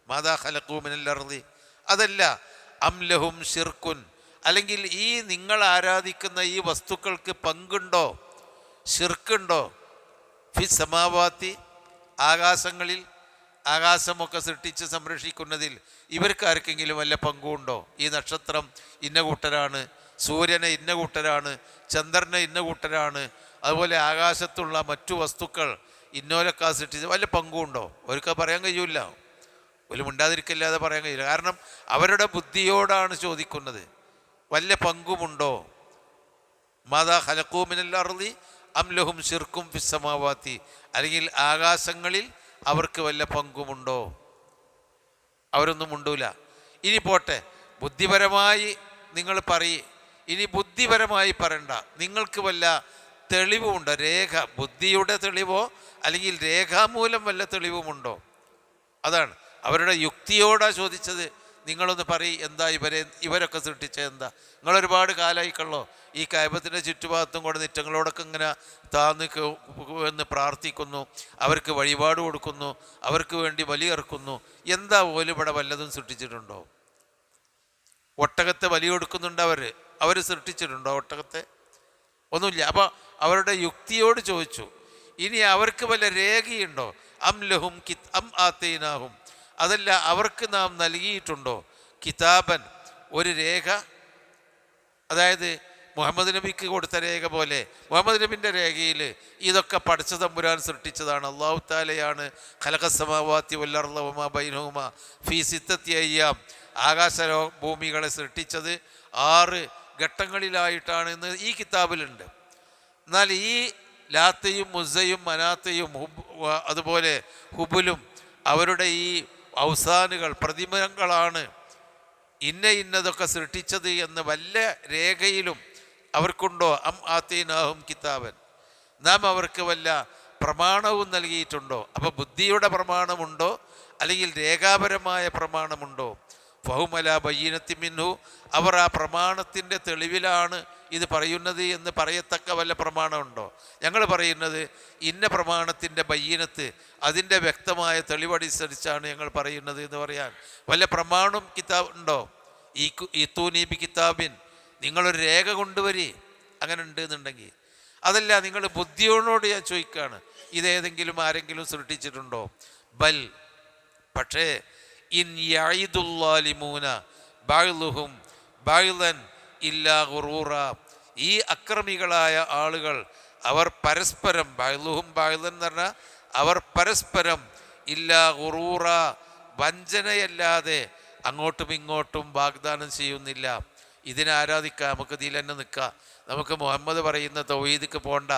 മാദാ ഖലഖൂ മിനൽ അർളി, അതല്ല. അം ലഹും ശിർക്കുൻ, അല്ലെങ്കിൽ ഈ നിങ്ങൾ ആരാധിക്കുന്ന ഈ വസ്തുക്കൾക്ക് പങ്കുണ്ടോ, ശിർക്കുണ്ടോ? ഫി സമാവാത്തി, ആകാശങ്ങളിൽ, ആകാശമൊക്കെ സൃഷ്ടിച്ച് സംരക്ഷിക്കുന്നതിൽ ഇവർക്ക് ആർക്കെങ്കിലും വല്ല പങ്കുണ്ടോ? ഈ നക്ഷത്രം ഇന്ന കൂട്ടരാണ്, സൂര്യനെ ഇന്ന കൂട്ടരാണ്, ചന്ദ്രനെ ഇന്ന കൂട്ടരാണ്, അതുപോലെ ആകാശത്തുള്ള മറ്റു വസ്തുക്കൾ ഇന്നോലൊക്കെ സൃഷ്ടിച്ച് വല്ല പങ്കുണ്ടോ? അവർക്ക് പറയാൻ കഴിയില്ല, ഒരു മിണ്ടാതിരിക്കല്ലാതെ പറയാൻ കഴിയില്ല. കാരണം അവരുടെ ബുദ്ധിയോടാണ് ചോദിക്കുന്നത്, വല്ല പങ്കുമുണ്ടോ? മാദാ ഖലഖൂ മിനൽ അർളി അം ലഹും ശിർക്കും ഫിസ് സമാവാത്തി, അല്ലെങ്കിൽ ആകാശങ്ങളിൽ അവർക്ക് വല്ല പങ്കുമുണ്ടോ? അവരൊന്നും ഉണ്ടൂല. ഇനി പോട്ടെ, ബുദ്ധിപരമായി നിങ്ങൾ പറയും. ഇനി ബുദ്ധിപരമായി പറയണ്ട, നിങ്ങൾക്ക് വല്ല തെളിവുമുണ്ടോ? രേഖ, ബുദ്ധിയുടെ തെളിവോ അല്ലെങ്കിൽ രേഖാമൂലം വല്ല തെളിവുമുണ്ടോ? അതാണ് അവരുടെ യുക്തിയോടാ ചോദിച്ചത്. നിങ്ങളൊന്ന് പറയും, എന്താ ഇവരൊക്കെ സൃഷ്ടിച്ചത് എന്താ? നിങ്ങളൊരുപാട് കാലമായിക്കള്ളോ ഈ കഅബത്തിൻ്റെ ചുറ്റുഭാഗത്തും കൊണ്ട് നിറ്റങ്ങളോടൊക്കെ ഇങ്ങനെ താന്ന് എന്ന് പ്രാർത്ഥിക്കുന്നു, അവർക്ക് വഴിപാട് കൊടുക്കുന്നു, അവർക്ക് വേണ്ടി ബലിയിറക്കുന്നു. എന്താ പോലും ഇവിടെ വല്ലതും സൃഷ്ടിച്ചിട്ടുണ്ടോ? ഒട്ടകത്തെ ബലി കൊടുക്കുന്നുണ്ട് അവർ സൃഷ്ടിച്ചിട്ടുണ്ടോ ഒട്ടകത്തെ? ഒന്നുമില്ല. അപ്പോൾ അവരുടെ യുക്തിയോട് ചോദിച്ചു, ഇനി അവർക്ക് വല്ല രേഖയുണ്ടോ? അം ലഹും അം ആത്തൈനാഹും, അതല്ല അവർക്ക് നാം നൽകിയിട്ടുണ്ടോ കിതാബൻ, ഒരു രേഖ, അതായത് മുഹമ്മദ് നബിക്ക് കൊടുത്ത രേഖ പോലെ. മുഹമ്മദ് നബിൻ്റെ രേഖയിൽ ഇതൊക്കെ പടച്ച തമ്പുരാൻ സൃഷ്ടിച്ചതാണ്. അല്ലാഹു തആലയാണ് ഖലഖസ്സമാവാതി വൽ അർള വമാ ബൈനഹുമാ ഫീ സിത്തത്തി അയ്യാം, ആകാശ ഭൂമികളെ സൃഷ്ടിച്ചത് 6 ഘട്ടങ്ങളിലായിട്ടാണ് എന്ന് ഈ കിതാബിലുണ്ട്. എന്നാൽ ഈ ലാത്തയും മുസയും മനാത്തയും അതുപോലെ ഹുബുലും അവരുടെ ഈ ഔസാനുകൾ പ്രതിമകളാണ് ഇന്നതൊക്കെ സൃഷ്ടിച്ചത് എന്ന് വല്ല രേഖയിലും അവർക്കുണ്ടോ? അം ആത്തീനാഹും കിതാബൻ, നാം അവർക്ക് വല്ല പ്രമാണവും നൽകിയിട്ടുണ്ടോ? അപ്പോൾ ബുദ്ധിയുടെ പ്രമാണമുണ്ടോ അല്ലെങ്കിൽ രേഖാപരമായ പ്രമാണമുണ്ടോ? ഫഹുമല ബയ്യിനത്തി മിൻഹു, അവർ ആ പ്രമാണത്തിൻ്റെ തെളിവിലാണ് ഇത് പറയുന്നത് എന്ന് പറയത്തക്ക വല്ല പ്രമാണമുണ്ടോ? ഞങ്ങൾ പറയുന്നത് ഇന്ന പ്രമാണത്തിൻ്റെ ബയ്യിനത്ത്, അതിൻ്റെ വ്യക്തമായ തെളിവനുസരിച്ചാണ് ഞങ്ങൾ പറയുന്നത് എന്ന് പറയാൻ വല്ല പ്രമാണം കിതാബ് ഉണ്ടോ? ഈ തൂനീബി കിതാബിൻ, നിങ്ങളൊരു രേഖ കൊണ്ടുവരി, അങ്ങനെ ഉണ്ട് എന്നുണ്ടെങ്കിൽ. അതല്ല, നിങ്ങൾ ബുദ്ധിയോട് ഞാൻ ചോദിക്കുകയാണ്, ഇതേതെങ്കിലും ആരെങ്കിലും സൃഷ്ടിച്ചിട്ടുണ്ടോ? ബൽ, പക്ഷേ ഇൻ യഈദുല്ലാലിമൂന ബഅ്ളുഹും ബഅ്ളൻ ഇല്ലാ ഗുറൂറ, ഈ അക്രമികളായ ആളുകൾ അവർ പരസ്പരം, ബഅ്ളുഹും ബഅ്ളൻ എന്ന് പറഞ്ഞാൽ അവർ പരസ്പരം ഇല്ലാ ഗുറൂറ, വഞ്ചനയല്ലാതെ അങ്ങോട്ടും ഇങ്ങോട്ടും വാഗ്ദാനം ചെയ്യുന്നില്ല. ഇതിനെ ആരാധിക്കുക, നമുക്ക് ഇതിൽ തന്നെ നിൽക്കുക, നമുക്ക് മുഹമ്മദ് പറയുന്ന തൗഹീദിക്ക് പോണ്ട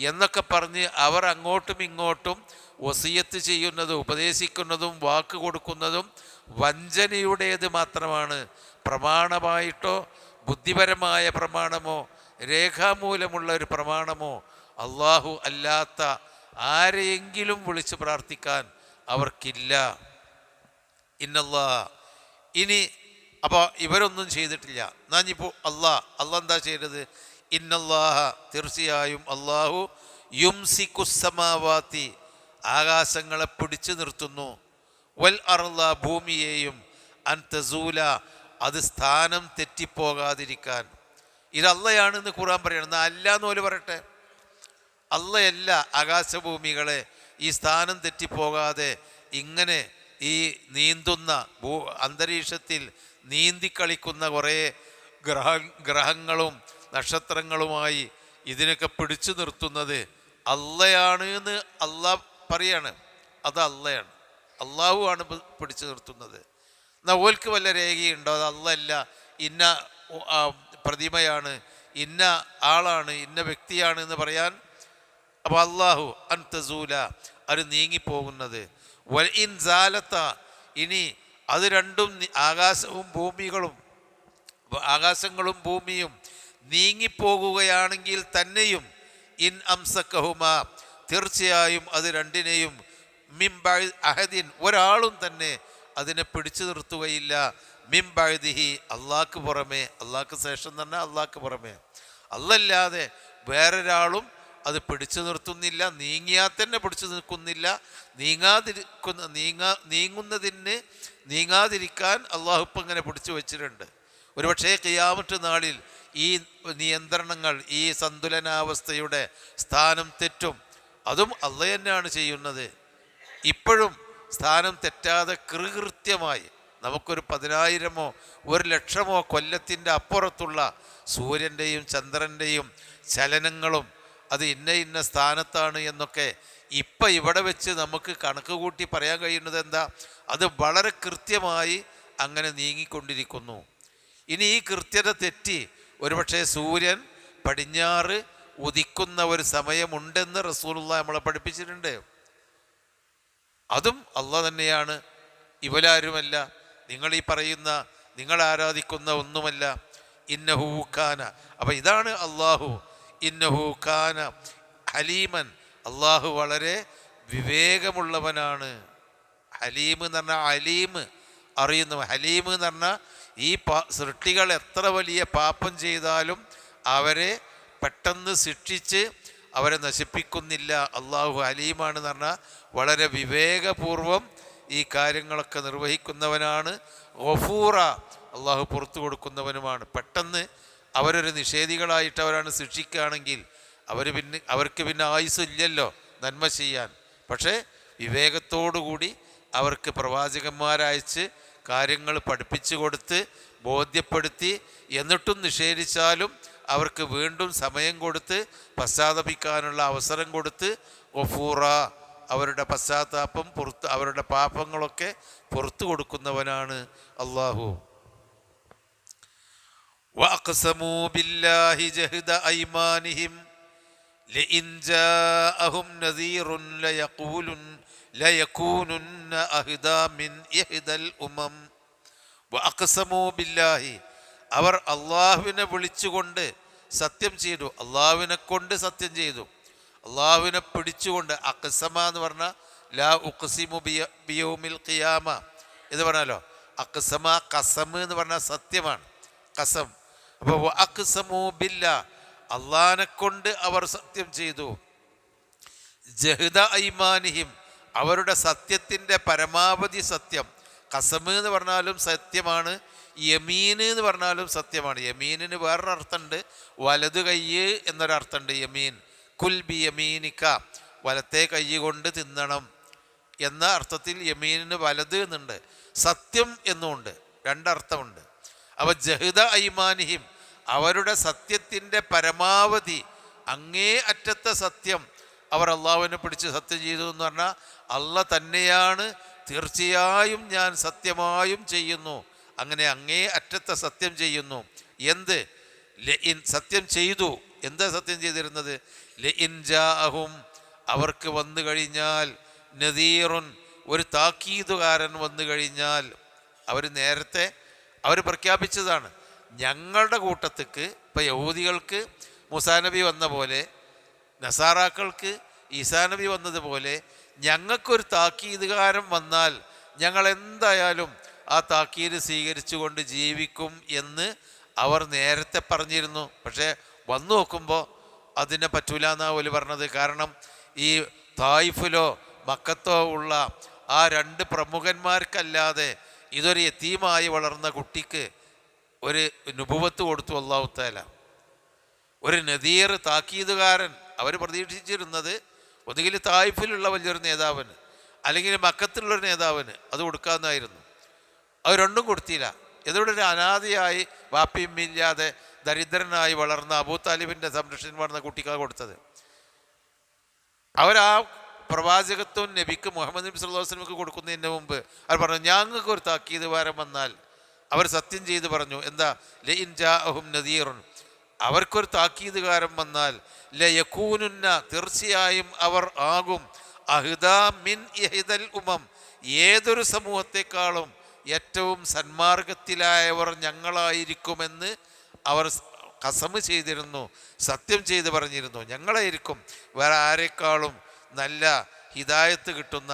എന്നൊക്കെ പറഞ്ഞ് അവർ അങ്ങോട്ടും ഇങ്ങോട്ടും വസിയത്ത് ചെയ്യുന്നതും ഉപദേശിക്കുന്നതും വാക്ക് കൊടുക്കുന്നതും വഞ്ചനയുടേത് മാത്രമാണ്. പ്രമാണമായിട്ടോ ബുദ്ധിപരമായ പ്രമാണമോ രേഖാമൂലമുള്ള ഒരു പ്രമാണമോ അള്ളാഹു അല്ലാത്ത ആരെയെങ്കിലും വിളിച്ച് പ്രാർത്ഥിക്കാൻ അവർക്കില്ല. ഇന്നല്ലാഹ, ഇനി അപ്പോൾ ഇവരൊന്നും ചെയ്തിട്ടില്ല. എന്നാഞ്ഞിപ്പോൾ അള്ളാഹ് എന്താ ചെയ്തത്? ഇന്നല്ലാഹ, തീർച്ചയായും അള്ളാഹു യുംസിക്കുസ്സമാവാതി, ആകാശങ്ങളെ പിടിച്ചു നിർത്തുന്നു, വൽ അർള, ഭൂമിയെയും, അൻ തസൂല, അത് സ്ഥാനം തെറ്റിപ്പോകാതിരിക്കാൻ. ഇത് അള്ളയാണെന്ന് ഖുർആൻ പറയണം. എന്നാൽ അല്ല എന്ന് പോലും പറയട്ടെ, അള്ളയല്ല ആകാശഭൂമികളെ ഈ സ്ഥാനം തെറ്റിപ്പോകാതെ ഇങ്ങനെ ഈ നീന്തുന്ന അന്തരീക്ഷത്തിൽ നീന്തിക്കളിക്കുന്ന കുറേ ഗ്രഹങ്ങളും നക്ഷത്രങ്ങളുമായി ഇതിനൊക്കെ പിടിച്ചു നിർത്തുന്നത് അള്ളയാണ് എന്ന് അള്ളാഹ് പറയാണ്. അത് അള്ളയാണ്, അള്ളാഹു ആണ് പിടിച്ചു നിർത്തുന്നത്. എന്നാൽ ഓൽക്ക് വല്ല രേഖയുണ്ടോ? അത് അള്ളയല്ല, ഇന്ന പ്രതിമയാണ്, ഇന്ന ആളാണ്, ഇന്ന വ്യക്തിയാണ് എന്ന് പറയാൻ. അപ്പോൾ അള്ളാഹു അൻ തസൂല, അത് നീങ്ങിപ്പോകുന്നത്. വൽ ഇൻ സാലത്ത, ഇനി അത് രണ്ടും ആകാശങ്ങളും ഭൂമിയും നീങ്ങിപ്പോകുകയാണെങ്കിൽ തന്നെയും, ഇൻ അംസക്കഹുമ, തീർച്ചയായും അത് രണ്ടിനെയും, മിംബഅ് അഹദിൻ, ഒരാളും തന്നെ അതിനെ പിടിച്ചു നിർത്തുകയില്ല, മിംബഅദിഹി, അള്ളാഹ്ക്ക് പുറമേ, അള്ളാഹ്ക്ക് ശേഷം തന്നെ അള്ളാഹ്ക്ക് പുറമേ, അല്ലല്ലാതെ വേറൊരാളും അത് പിടിച്ചു നിർത്തുന്നില്ല. നീങ്ങിയാൽ തന്നെ പിടിച്ചു നിൽക്കുന്നില്ല. നീങ്ങാതിരിക്കാൻ അള്ളാഹു ഇപ്പം ഇങ്ങനെ പിടിച്ചു വച്ചിട്ടുണ്ട്. ഒരുപക്ഷേ ഖിയാമത്ത് നാളിൽ ഈ നിയന്ത്രണങ്ങൾ, ഈ സന്തുലനാവസ്ഥയുടെ സ്ഥാനം തെറ്റും. അതും അള്ളാഹ് തന്നെയാണ് ചെയ്യുന്നത്. ഇപ്പോഴും സ്ഥാനം തെറ്റാതെ കൃത്യമായി നമുക്കൊരു 10,000-ഓ 1,00,000-ഓ കൊല്ലത്തിൻ്റെ അപ്പുറത്തുള്ള സൂര്യൻ്റെയും ചന്ദ്രൻ്റെയും ചലനങ്ങളും അത് ഇന്ന സ്ഥാനത്താണ് എന്നൊക്കെ ഇപ്പം ഇവിടെ വെച്ച് നമുക്ക് കണക്ക് കൂട്ടി പറയാൻ കഴിയുന്നത് എന്താ? അത് വളരെ കൃത്യമായി അങ്ങനെ നീങ്ങിക്കൊണ്ടിരിക്കുന്നു. ഇനി ഈ കൃത്യത തെറ്റി ഒരുപക്ഷെ സൂര്യൻ പടിഞ്ഞാറ് ഉദിക്കുന്ന ഒരു സമയമുണ്ടെന്ന് റസൂലുള്ളാഹി നമ്മളെ പഠിപ്പിച്ചിട്ടുണ്ട്. അതും അള്ളാഹ് തന്നെയാണ്, ഇവരാരുമല്ല, നിങ്ങളീ പറയുന്ന, നിങ്ങൾ ആരാധിക്കുന്ന ഒന്നുമല്ല. ഇന്നഹു കാന, അപ്പം ഇതാണ് അള്ളാഹു. ഇന്നഹു കാന ഹലീമൻ, അള്ളാഹു വളരെ വിവേകമുള്ളവനാണ്. ഹലീം എന്ന് പറഞ്ഞാൽ അലീം, അറിയുന്നു. ഹലീം എന്ന് പറഞ്ഞാൽ ഈ സൃഷ്ടികൾ എത്ര വലിയ പാപം ചെയ്താലും അവരെ പെട്ടെന്ന് ശിക്ഷിച്ച് അവരെ നശിപ്പിക്കുന്നില്ല. അള്ളാഹു ഹലീമാണെന്ന് പറഞ്ഞാൽ വളരെ വിവേകപൂർവം ഈ കാര്യങ്ങളൊക്കെ നിർവഹിക്കുന്നവനാണ്. ഗഫൂറ, അള്ളാഹു പുറത്തു കൊടുക്കുന്നവനുമാണ്. പെട്ടെന്ന് അവരൊരു നിഷേധികളായിട്ട് അവരാണ് ശിക്ഷിക്കുകയാണെങ്കിൽ അവർക്ക് പിന്നെ ആയുസ് ഇല്ലല്ലോ നന്മ ചെയ്യാൻ. പക്ഷേ വിവേകത്തോടുകൂടി അവർക്ക് പ്രവാചകന്മാരയച്ച് കാര്യങ്ങൾ പഠിപ്പിച്ചു കൊടുത്ത് ബോധ്യപ്പെടുത്തി എന്നിട്ടും നിഷേധിച്ചാലും അവർക്ക് വീണ്ടും സമയം കൊടുത്ത് പശ്ചാത്തപിക്കാനുള്ള അവസരം കൊടുത്ത് ഗഫൂറ അവരുടെ പശ്ചാത്താപം പുറത്ത് അവരുടെ പാപങ്ങളൊക്കെ പുറത്തു കൊടുക്കുന്നവനാണ് അള്ളാഹു. വഅഖ്സമൂ ബില്ലാഹി ജഹ്ദ അയ്മാനിഹിം ലഇൻ ജാഅഹും നദീറുൻ ലയകൂനുന്ന അഹ്ദാ മിൻ ഇഹ്ദൽ ഉമം. വഅഖ്സമൂ ബില്ലാഹി അവർ അള്ളാഹുവിനെ വിളിച്ചുകൊണ്ട് സത്യം ചെയ്തു, അള്ളാഹുവിനെ കൊണ്ട് സത്യം ചെയ്തു, അള്ളാഹുവിനെ പിടിച്ചുകൊണ്ട്. അഖ്സമ എന്ന് പറഞ്ഞാൽ ലാ ഉഖ്സിമു ബിയൗമിൽ ഖിയാമ എന്ന് പറഞ്ഞാലോ, അഖ്സമ ഖസം എന്ന് പറഞ്ഞാൽ സത്യമാണ്, ഖസം. അപ്പോൾ അഖ്സമു ബില്ലാ അള്ളാഹിനെ കൊണ്ട് അവർ സത്യം ചെയ്തു. ജഹ്ദ ഐമാനിഹിം അവരുടെ സത്യത്തിൻ്റെ പരമാവധി സത്യം. ഖസം എന്ന് പറഞ്ഞാലും സത്യമാണ്, യമീൻ എന്ന് പറഞ്ഞാലും സത്യമാണ്. യമീനിന് വേറൊരർത്ഥമുണ്ട്, വലതു കയ്യ് എന്നൊരർത്ഥമുണ്ട്. യമീൻ കുൽ ബി യമീനിക്ക, വലത്തെ കൈ കൊണ്ട് തിന്നണം എന്ന അർത്ഥത്തിൽ യമീനിന് വലത് എന്നുണ്ട്, സത്യം എന്നുമുണ്ട്, രണ്ടർത്ഥമുണ്ട്. അവ ജഹ്ദ ഐമാനിഹിം അവരുടെ സത്യത്തിൻ്റെ പരമാവധി അങ്ങേ അറ്റത്തെ സത്യം അവർ അള്ളാഹുവിനെ പിടിച്ച് സത്യം ചെയ്തു എന്ന് പറഞ്ഞാൽ അള്ളാഹ് തന്നെയാണ് തീർച്ചയായും ഞാൻ സത്യമായും ചെയ്യുന്നു, അങ്ങനെ അങ്ങേ അറ്റത്തെ സത്യം ചെയ്യുന്നു. എന്ത് സത്യം ചെയ്തു? എന്താ സത്യം ചെയ്തിരുന്നത്? ലഇൻ ജാഅഹും അവർക്ക് വന്നു കഴിഞ്ഞാൽ, നദീറുൻ ഒരു താക്കീതുകാരൻ വന്നു കഴിഞ്ഞാൽ. അവർ നേരത്തെ പ്രഖ്യാപിച്ചതാണ്, ഞങ്ങളുടെ കൂട്ടത്തേക്ക് ഇപ്പം യഹൂദികൾക്ക് മൂസാ നബി വന്ന പോലെ നസാറാക്കൾക്ക് ഈസാ നബി വന്നതുപോലെ ഞങ്ങൾക്കൊരു താക്കീതുകാരൻ വന്നാൽ ഞങ്ങൾ എന്തായാലും ആ താക്കീത് സ്വീകരിച്ചുകൊണ്ട് ജീവിക്കും എന്ന് അവർ നേരത്തെ പറഞ്ഞിരുന്നു. പക്ഷേ വന്നു നോക്കുമ്പോൾ അതിനെ പറ്റൂല എന്നാണ് ഓല് പറഞ്ഞത്. കാരണം ഈ തായിഫിലോ മക്കത്തോ ഉള്ള ആ രണ്ട് പ്രമുഖന്മാർക്കല്ലാതെ ഇതൊരു യതീമായി വളർന്ന കുട്ടിക്ക് ഒരു നുബുവത്ത് കൊടുത്തു അല്ലാഹു തആല. ഒരു നദീർ താക്കീതുകാരൻ അവർ പ്രതീക്ഷിച്ചിരുന്നത് ഒന്നുകിൽ തായിഫിലുള്ള വലിയൊരു നേതാവിന് അല്ലെങ്കിൽ മക്കത്തിലുള്ളൊരു നേതാവിന് അത് കൊടുക്കാമെന്നായിരുന്നു. അത് രണ്ടും കൊടുത്തില്ല. ഇതോടെ ഒരു അനാഥയായി വാപ്പിയമ്മില്ലാതെ ദരിദ്രനായി വളർന്ന അബൂ താലിബിൻ്റെ സംരക്ഷണം വളർന്ന കുട്ടിക്കാണ് കൊടുത്തത്. അവരാ പ്രവാചകത്വം നബിക്ക് മുഹമ്മദ് നബി സല്ലല്ലാഹു അലൈഹി വസല്ലമക്ക് കൊടുക്കുന്നതിന് മുമ്പ് അവർ പറഞ്ഞു, ഞങ്ങൾക്ക് ഒരു താക്കീത് വാരം വന്നാൽ. അവർ സത്യം ചെയ്ത് പറഞ്ഞു, എന്താ? ലഇൻ ജാഅഹും നദീറുൻ അവർക്കൊരു താക്കീതുകാരൻ വന്നാൽ, ലയകൂനുന്ന തീർച്ചയായും അവർ ആകും, അഹ്ദാ മിൻ ഇഹ്ദൽ ഉമം ഏതൊരു സമൂഹത്തെക്കാളും ഏറ്റവും സന്മാർഗത്തിലായവർ ഞങ്ങളായിരിക്കുമെന്ന് അവർ ഖസമ് ചെയ്തിരുന്നു, സത്യം ചെയ്ത് പറഞ്ഞിരുന്നു. ഞങ്ങളായിരിക്കും വേറെ ആരെക്കാളും നല്ല ഹിദായത്ത് കിട്ടുന്ന,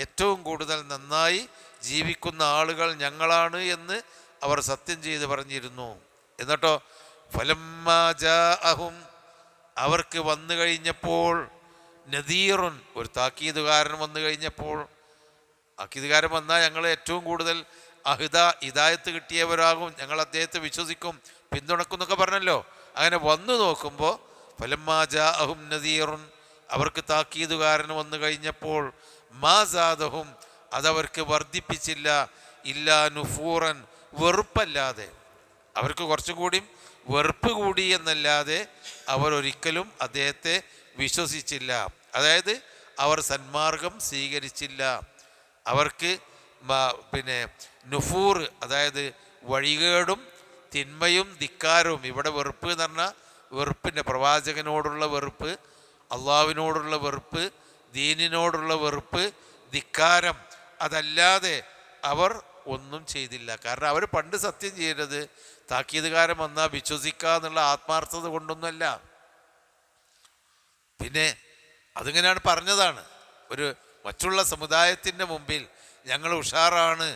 ഏറ്റവും കൂടുതൽ നന്നായി ജീവിക്കുന്ന ആളുകൾ ഞങ്ങളാണ് എന്ന് അവർ സത്യം ചെയ്ത് പറഞ്ഞിരുന്നു. എന്നിട്ടോ ഫലമ്മാ ജാഅഹും അവർക്ക് വന്നു കഴിഞ്ഞപ്പോൾ, നദീറുൻ ഒരു താക്കീതുകാരൻ വന്നു കഴിഞ്ഞപ്പോൾ, താക്കീതുകാരൻ വന്നാൽ ഞങ്ങൾ ഏറ്റവും കൂടുതൽ ഹിദായത്ത് കിട്ടിയവരാകും, ഞങ്ങൾ അദ്ദേഹത്തെ വിശ്വസിക്കും, പിന്തുണക്കും എന്നൊക്കെ പറഞ്ഞല്ലോ. അങ്ങനെ വന്നു നോക്കുമ്പോൾ ഫലമ്മാ ജാഅഹും നദീറുൻ അവർക്ക് താക്കീതുകാരൻ വന്നു കഴിഞ്ഞപ്പോൾ, മാ സാദഹും അതവർക്ക് വർദ്ധിപ്പിച്ചില്ല, ഇല്ലാ നുഫൂറൻ വെറുപ്പല്ലാതെ. അവർക്ക് കുറച്ചും കൂടി വെറുപ്പ് കൂടി എന്നല്ലാതെ അവർ ഒരിക്കലും അദ്ദേഹത്തെ വിശ്വസിച്ചില്ല. അതായത് അവർ സന്മാർഗം സ്വീകരിച്ചില്ല. അവർക്ക് നുഫൂർ അതായത് വഴികേടും തിന്മയും ധിക്കാരവും. ഇവിടെ വെറുപ്പ് എന്ന് പറഞ്ഞാൽ വെറുപ്പിൻ്റെ പ്രവാചകനോടുള്ള വെറുപ്പ്, അള്ളാഹുവിനോടുള്ള വെറുപ്പ്, ദീനിനോടുള്ള വെറുപ്പ്, ധിക്കാരം, അതല്ലാതെ അവർ ഒന്നും ചെയ്തില്ല. കാരണം അവർ പണ്ട് സത്യം ചെയ്യരുത് താക്കീതുകാരൻ വന്നാൽ വിശ്വസിക്കുക എന്നുള്ള ആത്മാർത്ഥത കൊണ്ടൊന്നുമല്ല. പിന്നെ അതിങ്ങനെയാണ് പറഞ്ഞതാണ്, ഒരു മറ്റുള്ള സമുദായത്തിൻ്റെ മുമ്പിൽ ഞങ്ങൾ ഉഷാറാണ്,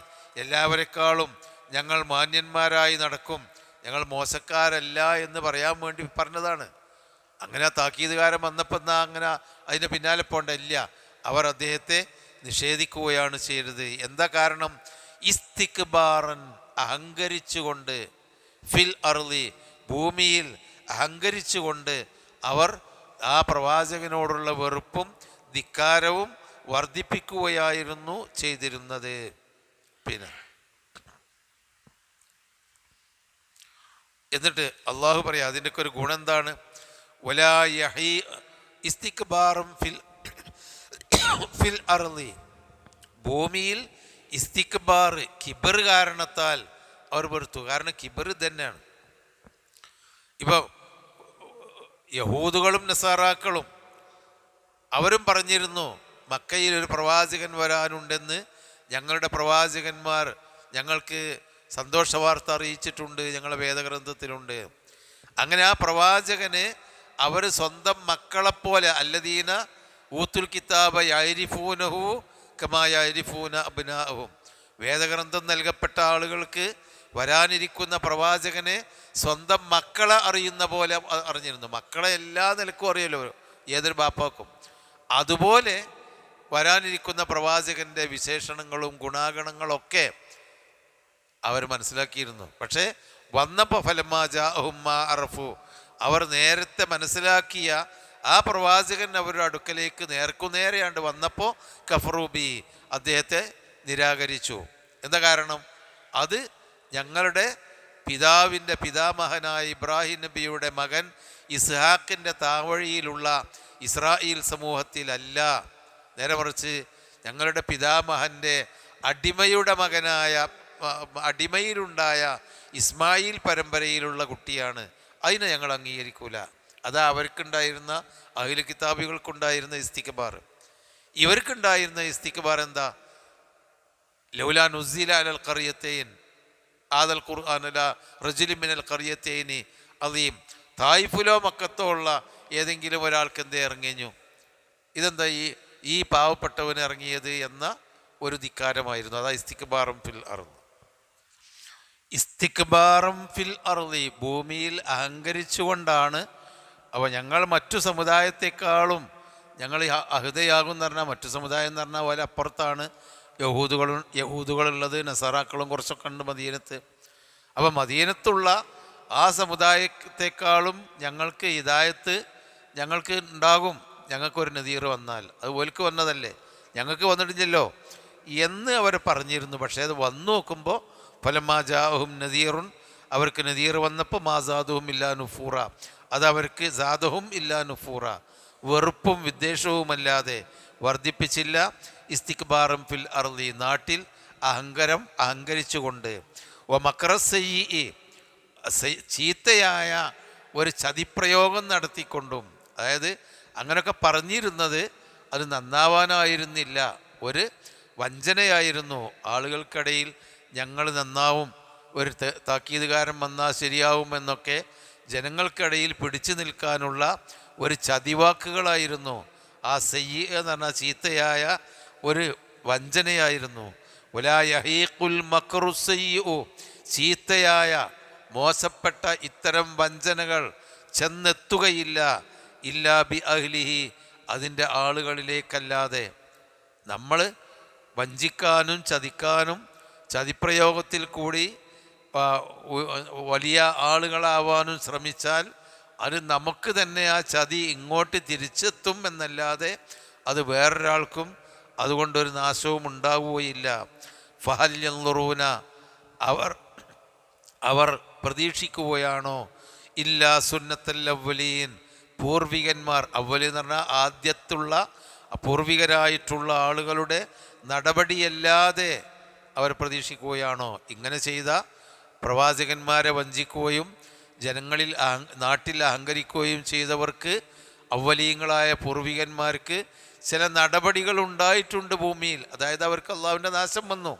എല്ലാവരെക്കാളും ഞങ്ങൾ മാന്യന്മാരായി നടക്കും, ഞങ്ങൾ മോശക്കാരല്ല എന്ന് പറയാൻ വേണ്ടി പറഞ്ഞതാണ്. അങ്ങനെ താക്കീതുകാരൻ വന്നപ്പോൾ എന്നാൽ അങ്ങനെ അതിൻ്റെ പിന്നാലെ പോകണ്ടില്ല. അവർ അദ്ദേഹത്തെ നിഷേധിക്കുകയാണ് ചെയ്തത്. എന്താ കാരണം? ഇസ്തിക്ബാറൻ അഹങ്കരിച്ചുകൊണ്ട്, ഫിൽ അർളി ഭൂമിയിൽ അഹങ്കരിച്ചുകൊണ്ട് അവർ ആ പ്രവാചകനോടുള്ള വെറുപ്പും ധിക്കാരവും വർദ്ധിപ്പിക്കുകയായിരുന്നു ചെയ്തിരുന്നത്. പിന്നെ എന്നിട്ട് അള്ളാഹു പറയാം അതിൻ്റെയൊക്കെ ഒരു ഗുണം എന്താണ്? വലാ യഹീ ഇസ്തിക്ബാറും ഫിൽ അർളി, ഭൂമിയിൽ ഇസ്തിക്ബാർ കിബർ കാരണത്താൽ അവർ വെറുത്തു. കാരണം കിബർ തന്നെയാണ്. ഇപ്പം യഹൂദുകളും നസാറാക്കളും അവരും പറഞ്ഞിരുന്നു മക്കയിൽ ഒരു പ്രവാചകൻ വരാനുണ്ടെന്ന് ഞങ്ങളുടെ പ്രവാചകന്മാർ ഞങ്ങൾക്ക് സന്തോഷവാർത്ത അറിയിച്ചിട്ടുണ്ട്, ഞങ്ങളുടെ വേദഗ്രന്ഥത്തിലുണ്ട്. അങ്ങനെ ആ പ്രവാചകന് അവർ സ്വന്തം മക്കളെപ്പോലെ അല്ലദീന ഊത്തുൽ കിതാബ യഅരിഫൂനഹു കമാ യഅരിഫൂന അബ്നാഅഹും, വേദഗ്രന്ഥം നൽകപ്പെട്ട ആളുകൾക്ക് വരാനിരിക്കുന്ന പ്രവാചകനെ സ്വന്തം മക്കളെ അറിയുന്ന പോലെ അറിഞ്ഞിരുന്നു. മക്കളെ എല്ലാ നിലക്കും അറിയല്ലോ ഏതൊരു ബാപ്പാക്കും. അതുപോലെ വരാനിരിക്കുന്ന പ്രവാചകൻ്റെ വിശേഷണങ്ങളും ഗുണാഗണങ്ങളൊക്കെ അവർ മനസ്സിലാക്കിയിരുന്നു. പക്ഷേ വന്നപ്പോൾ ഫലമ്മാ ജാഅഹും മാ അറഫു, അവർ നേരത്തെ മനസ്സിലാക്കിയ ആ പ്രവാചകൻ അവരുടെ അടുക്കലേക്ക് നേർക്കുനേരെയാണ്ട് വന്നപ്പോൾ കഫറൂബി, അദ്ദേഹത്തെ നിരാകരിച്ചു. എന്താ കാരണം? അത് ഞങ്ങളുടെ പിതാവിൻ്റെ പിതാമഹനായ ഇബ്രാഹിം നബിയുടെ മകൻ ഇസ്ഹാക്കിൻ്റെ താവഴിയിലുള്ള ഇസ്രായേൽ സമൂഹത്തിലല്ല, നേരെ മറിച്ച് ഞങ്ങളുടെ പിതാമഹൻ്റെ അടിമയുടെ മകനായ അടിമയിലുണ്ടായ ഇസ്മായിൽ പരമ്പരയിലുള്ള കുട്ടിയാണ്, അതിനെ ഞങ്ങൾ അംഗീകരിക്കൂല. അതാ അവർക്കുണ്ടായിരുന്ന അഹ്ലു കിതാബികൾക്കുണ്ടായിരുന്ന ഇസ്തിക്ബാർ. ഇവർക്കുണ്ടായിരുന്ന ഇസ്തിക്ബാർ എന്താ? ലൗലാ നുസില അലൽ ഖറിയത്തൈൻ ആദൽ ഖുർആൻ അലാ റജുലിൻ മിനൽ ഖറിയത്തൈനി അദീം, തായിഫിലോ മക്കത്തോ ഉള്ള ഏതെങ്കിലും ഒരാൾക്ക് എന്തേ ഇറങ്ങിഞ്ഞു, ഇതെന്താ ഈ പാവപ്പെട്ടവന് ഇറങ്ങിയത് എന്ന ഒരു ധിക്കാരമായിരുന്നു. അതാ ഇസ്തിക്ബാറും ഫിൽ അർള്. ഇസ്തിക്ബാറും ഫിൽ അർളി, ഭൂമിയിൽ അഹങ്കരിച്ചുകൊണ്ടാണ്. അപ്പോൾ ഞങ്ങൾ മറ്റു സമുദായത്തെക്കാളും ഞങ്ങൾ അഹുദയാകും എന്ന് പറഞ്ഞാൽ മറ്റു സമുദായം എന്ന് പറഞ്ഞാൽ പോലെ അപ്പുറത്താണ് യഹൂദുകളുള്ളത്, നസാറാക്കളും കുറച്ചൊക്കെ ഉണ്ട് മദീനത്ത്. അപ്പോൾ മദീനത്തുള്ള ആ സമുദായത്തെക്കാളും ഞങ്ങൾക്ക് ഹിദായത്ത് ഞങ്ങൾക്ക് ഉണ്ടാകും, ഞങ്ങൾക്കൊരു നദീർ വന്നാൽ. അത് ഓൽക്ക് വന്നതല്ലേ, ഞങ്ങൾക്ക് വന്നിട്ടില്ലല്ലോ എന്ന് അവർ പറഞ്ഞിരുന്നു. പക്ഷേ അത് വന്നു നോക്കുമ്പോൾ ഫലമ്മാ ജാഅഹും നദീറുൻ, അവർക്ക് നദീർ വന്നപ്പോൾ മാ സാദുഹും ഇല്ലാ നുഫൂറ, അതവർക്ക് സാദുഹും ഇല്ലാ നുഫൂറ, വെറുപ്പും വിദ്വേഷവുമല്ലാതെ വർദ്ധിപ്പിച്ചില്ല. ഇസ്തിക്ബാറും ഫിൽ അർളി, നാട്ടിൽ അഹങ്കരിച്ചുകൊണ്ട്. വ മക്റസയ്യി, ചീത്തയായ ഒരു ചതിപ്രയോഗം നടത്തിക്കൊണ്ടും. അതായത് അങ്ങനെയൊക്കെ പറഞ്ഞിരുന്നത് അത് നന്നാവാനായിരുന്നില്ല, ഒരു വഞ്ചനയായിരുന്നു. ആളുകൾക്കിടയിൽ ഞങ്ങൾ നന്നാവും, ഒരു താക്കീതുകാരൻ വന്നാൽ ശരിയാവുമെന്നൊക്കെ ജനങ്ങൾക്കിടയിൽ പിടിച്ചു നിൽക്കാനുള്ള ഒരു ചതിവാക്കുകളായിരുന്നു. ആ സയ്യി എന്ന് പറഞ്ഞാൽ ചീത്തയായ ഒരു വഞ്ചനയായിരുന്നു. വലാ യഹീഖുൽ മക്റു സയ്യിഉ, ചീത്തയായ മോശപ്പെട്ട ഇത്തരം വഞ്ചനകൾ ചെന്നെത്തുകയില്ല ഇല്ലാ ബി അഹ്ലിഹി, അതിൻ്റെ ആളുകളിലേക്കല്ലാതെ. നമ്മൾ വഞ്ചിക്കാനും ചതിക്കാനും ചതിപ്രയോഗത്തിൽ കൂടി വലിയ ആളുകളാവാനും ശ്രമിച്ചാൽ അത് നമുക്ക് തന്നെ ആ ചതി ഇങ്ങോട്ട് തിരിച്ചെത്തും എന്നല്ലാതെ അത് വേറൊരാൾക്കും അതുകൊണ്ടൊരു നാശവും ഉണ്ടാവുകയില്ല. ഫഹൽ യൻളുറൂന, അവർ പ്രതീക്ഷിക്കുകയാണോ ഇല്ലാ സുന്നത്തൽ അവ്വലീൻ, പൂർവികന്മാർ, അവ്വലി എന്ന് പറഞ്ഞാൽ ആദ്യത്തുള്ള പൂർവികരായിട്ടുള്ള ആളുകളുടെ നടപടിയല്ലാതെ അവർ പ്രതീക്ഷിക്കുകയാണോ? ഇങ്ങനെ ചെയ്ത പ്രവാചകന്മാരെ വഞ്ചിക്കുകയും ജനങ്ങളിൽ നാട്ടിൽ അഹങ്കരിക്കുകയും ചെയ്തവർക്ക്, അവ്വലീങ്ങളായ പൂർവികന്മാർക്ക് ചില നടപടികൾ ഉണ്ടായിട്ടുണ്ട് ഭൂമിയിൽ. അതായത് അവർക്ക് അള്ളാഹുവിൻ്റെ നാശം വന്നു.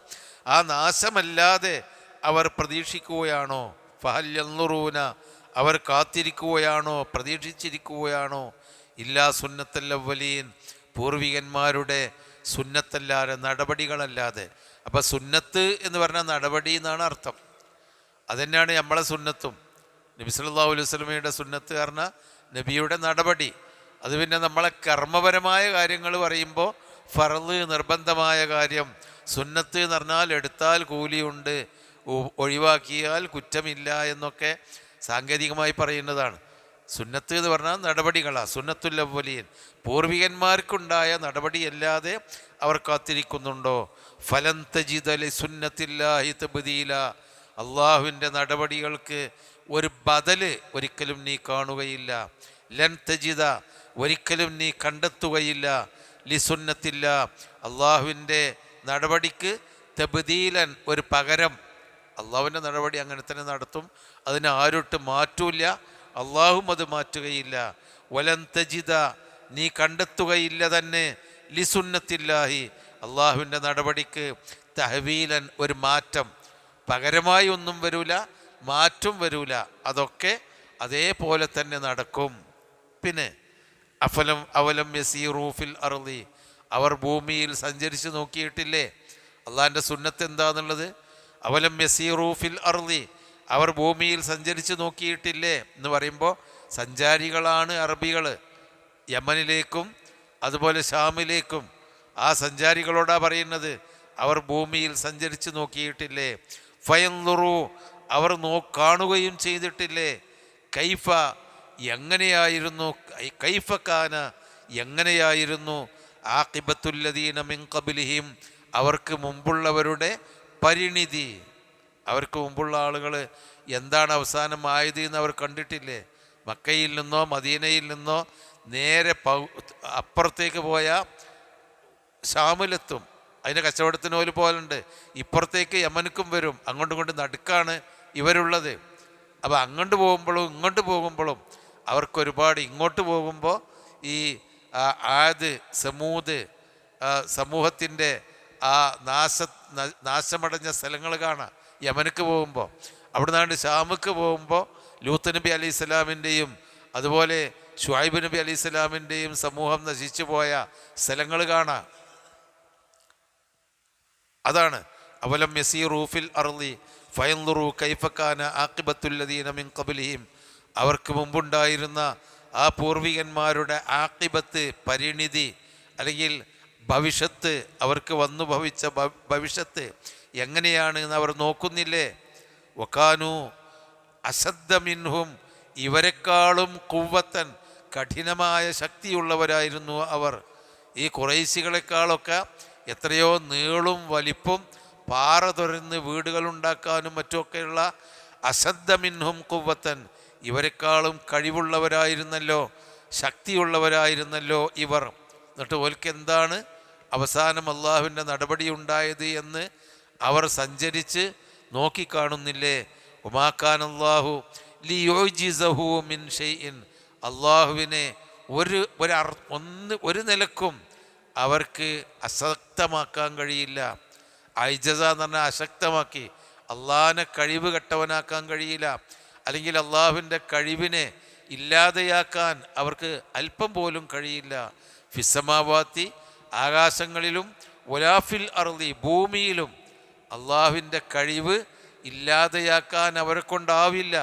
ആ നാശമല്ലാതെ അവർ പ്രതീക്ഷിക്കുകയാണോ? ഫഹൽ യൻളുറൂന, അവർ കാത്തിരിക്കുകയാണോ, പ്രതീക്ഷിച്ചിരിക്കുകയാണോ? ഇല്ലാ സുന്നത്തൽ അവ്വലീൻ, പൂർവികന്മാരുടെ സുന്നത്തല്ലാതെ, നടപടികളല്ലാതെ. അപ്പം സുന്നത്ത് എന്ന് പറഞ്ഞാൽ നടപടി എന്നാണ് അർത്ഥം. അതുതന്നെയാണ് നമ്മളെ സുന്നത്തും. നബി സല്ലല്ലാഹു അലൈഹി വസല്ലമയുടെ സുന്നത്ത് പറഞ്ഞാൽ നബിയുടെ നടപടി. അത് പിന്നെ നമ്മളെ കർമ്മപരമായ കാര്യങ്ങൾ പറയുമ്പോൾ ഫർള് നിർബന്ധമായ കാര്യം, സുന്നത്ത് എന്ന് പറഞ്ഞാൽ എടുത്താൽ കൂലിയുണ്ട്, ഒഴിവാക്കിയാൽ കുറ്റമില്ല എന്നൊക്കെ സാങ്കേതികമായി പറയുന്നതാണ്. സുന്നത്ത് എന്ന് പറഞ്ഞാൽ നടപടികളാണ്. സുന്നത്തുൽ അവ്വലീൻ, പൂർവികന്മാർക്കുണ്ടായ നടപടിയല്ലാതെ അവർ കാത്തിരിക്കുന്നുണ്ടോ? ഫലൻ തജിദ ലി സുന്നത്തില്ലാഹി തബ്ദീല, അള്ളാഹുവിൻ്റെ നടപടികൾക്ക് ഒരു ബദല് ഒരിക്കലും നീ കാണുകയില്ല. ലൻ തജിദ, ഒരിക്കലും നീ കണ്ടെത്തുകയില്ല. ലി സുന്നത്തില്ല, അള്ളാഹുവിൻ്റെ നടപടിക്ക് തബ്ദീലൻ, ഒരു പകരം. അള്ളാഹുവിൻ്റെ നടപടി അങ്ങനെ തന്നെ നടത്തും, അതിന് ആരോട്ട് മാറ്റൂല, അള്ളാഹും അത് മാറ്റുകയില്ല. വലൻ തജിദ, നീ കണ്ടെത്തുകയില്ല തന്നെ ലി സുന്നത്തില്ലാഹി, അള്ളാഹുവിൻ്റെ നടപടിക്ക് തഹ്വീലൻ, ഒരു മാറ്റം. പകരമായി ഒന്നും വരൂല, മാറ്റം വരൂല, അതൊക്കെ അതേപോലെ തന്നെ നടക്കും. പിന്നെ അവലം യസീറൂ ഫിൽ അർളി, അവർ ഭൂമിയിൽ സഞ്ചരിച്ച് നോക്കിയിട്ടില്ലേ? അള്ളാഹിൻ്റെ സുന്നത്ത് എന്താന്നുള്ളത്. അവലം യസീറൂ ഫിൽ അർളി, അവർ ഭൂമിയിൽ സഞ്ചരിച്ച് നോക്കിയിട്ടില്ലേ എന്ന് പറയുമ്പോൾ സഞ്ചാരികളാണ് അറബികൾ. യമനിലേക്കും അതുപോലെ ഷാമിലേക്കും ആ സഞ്ചാരികളോടാ പറയുന്നത്. അവർ ഭൂമിയിൽ സഞ്ചരിച്ച് നോക്കിയിട്ടില്ലേ? ഫയൻലുറു, അവർ കാണുകയും ചെയ്തിട്ടില്ലേ? കൈഫ, എങ്ങനെയായിരുന്നു, കൈഫ കാന, എങ്ങനെയായിരുന്നു ആഖിബത്തുല്ലദീന മിൻ ഖബ്ലിഹിം, അവർക്ക് മുമ്പുള്ളവരുടെ പരിണിതി. അവർക്ക് മുമ്പുള്ള ആളുകൾ എന്താണ് അവസാനമായത് എന്ന് അവർ കണ്ടിട്ടില്ലേ? മക്കയിൽ നിന്നോ മദീനയിൽ നിന്നോ നേരെ അപ്പുറത്തേക്ക് പോയ ഷാമിലെത്തും, അതിൻ്റെ കച്ചവടത്തിന് പോലും പോലുണ്ട്. ഇപ്പുറത്തേക്ക് യമനുക്കും വരും, അങ്ങോട്ടും ഇങ്ങോട്ടും നടുക്കാണ് ഇവരുള്ളത്. അപ്പോൾ അങ്ങോട്ട് പോകുമ്പോഴും ഇങ്ങോട്ട് പോകുമ്പോഴും അവർക്കൊരുപാട്, ഇങ്ങോട്ട് പോകുമ്പോൾ ഈ ആദ് സമൂദ് സമൂഹത്തിൻ്റെ ആ നാശമടഞ്ഞ സ്ഥലങ്ങൾ കാണാം. യമനുക്ക് പോകുമ്പോൾ, അവിടെ നിന്നാണ്ട് ഷാമുക്ക് പോകുമ്പോൾ ലൂത്ത് നബി അലൈഹി സ്വലാമിൻ്റെയും അതുപോലെ ഷുഐബ് നബി അലൈഹി സ്വലാമിൻ്റെയും സമൂഹം നശിച്ചു പോയ സ്ഥലങ്ങൾ കാണാം. അതാണ് അവലം യസീറൂ ഫിൽ അർളി ഫയൻളുറു കൈഫ കാന ആഖിബത്തുല്ലദീന മിൻ ഖബ്ലിഹിം, അവർക്ക് മുമ്പുണ്ടായിരുന്ന ആ പൂർവികന്മാരുടെ ആഖിബത്ത്, പരിണിതി, അല്ലെങ്കിൽ ഭവിഷ്യത്ത്, അവർക്ക് വന്നു ഭവിച്ച ഭവിഷ്യത്ത് എങ്ങനെയാണ് എന്ന് അവർ നോക്കുന്നില്ലേ? വകാനു അസദ്ദ മിൻഹും, ഇവരെക്കാളും ഖുവ്വത്തൻ, കഠിനമായ ശക്തിയുള്ളവരായിരുന്നു അവർ. ഈ ഖുറൈശികളെക്കാളൊക്കെ എത്രയോ നീളും വലിപ്പും, പാറ തുറന്ന് വീടുകളുണ്ടാക്കാനും മറ്റുമൊക്കെയുള്ള അസദ്ദ മിൻഹും ഖുവ്വത്തൻ, ഇവരെക്കാളും കഴിവുള്ളവരായിരുന്നല്ലോ, ശക്തിയുള്ളവരായിരുന്നല്ലോ ഇവർ. എന്നിട്ട് ഓൽക്ക് എന്താണ് അവസാനം അള്ളാഹുവിൻ്റെ നടപടി ഉണ്ടായത് എന്ന് അവർ സഞ്ചരിച്ച് നോക്കിക്കാണുന്നില്ലേ? ഉമാക്കാൻ അള്ളാഹു ലിയോജിസഹു മിൻ ഷൈഇൻ, അള്ളാഹുവിനെ ഒരു നിലക്കും അവർക്ക് അശക്തമാക്കാൻ കഴിയില്ല. ഐജസ എന്ന് പറഞ്ഞാൽ അശക്തമാക്കി, അള്ളാഹിനെ കഴിവ് കെട്ടവനാക്കാൻ കഴിയില്ല, അല്ലെങ്കിൽ അള്ളാഹുവിൻ്റെ കഴിവിനെ ഇല്ലാതെയാക്കാൻ അവർക്ക് അല്പം പോലും കഴിയില്ല. ഫിസ്സമാവാത്തി, ആകാശങ്ങളിലും വലാഫിൽ അർളി, ഭൂമിയിലും അള്ളാഹുവിൻ്റെ കഴിവ് ഇല്ലാതെയാക്കാൻ അവരെ കൊണ്ടാവില്ല.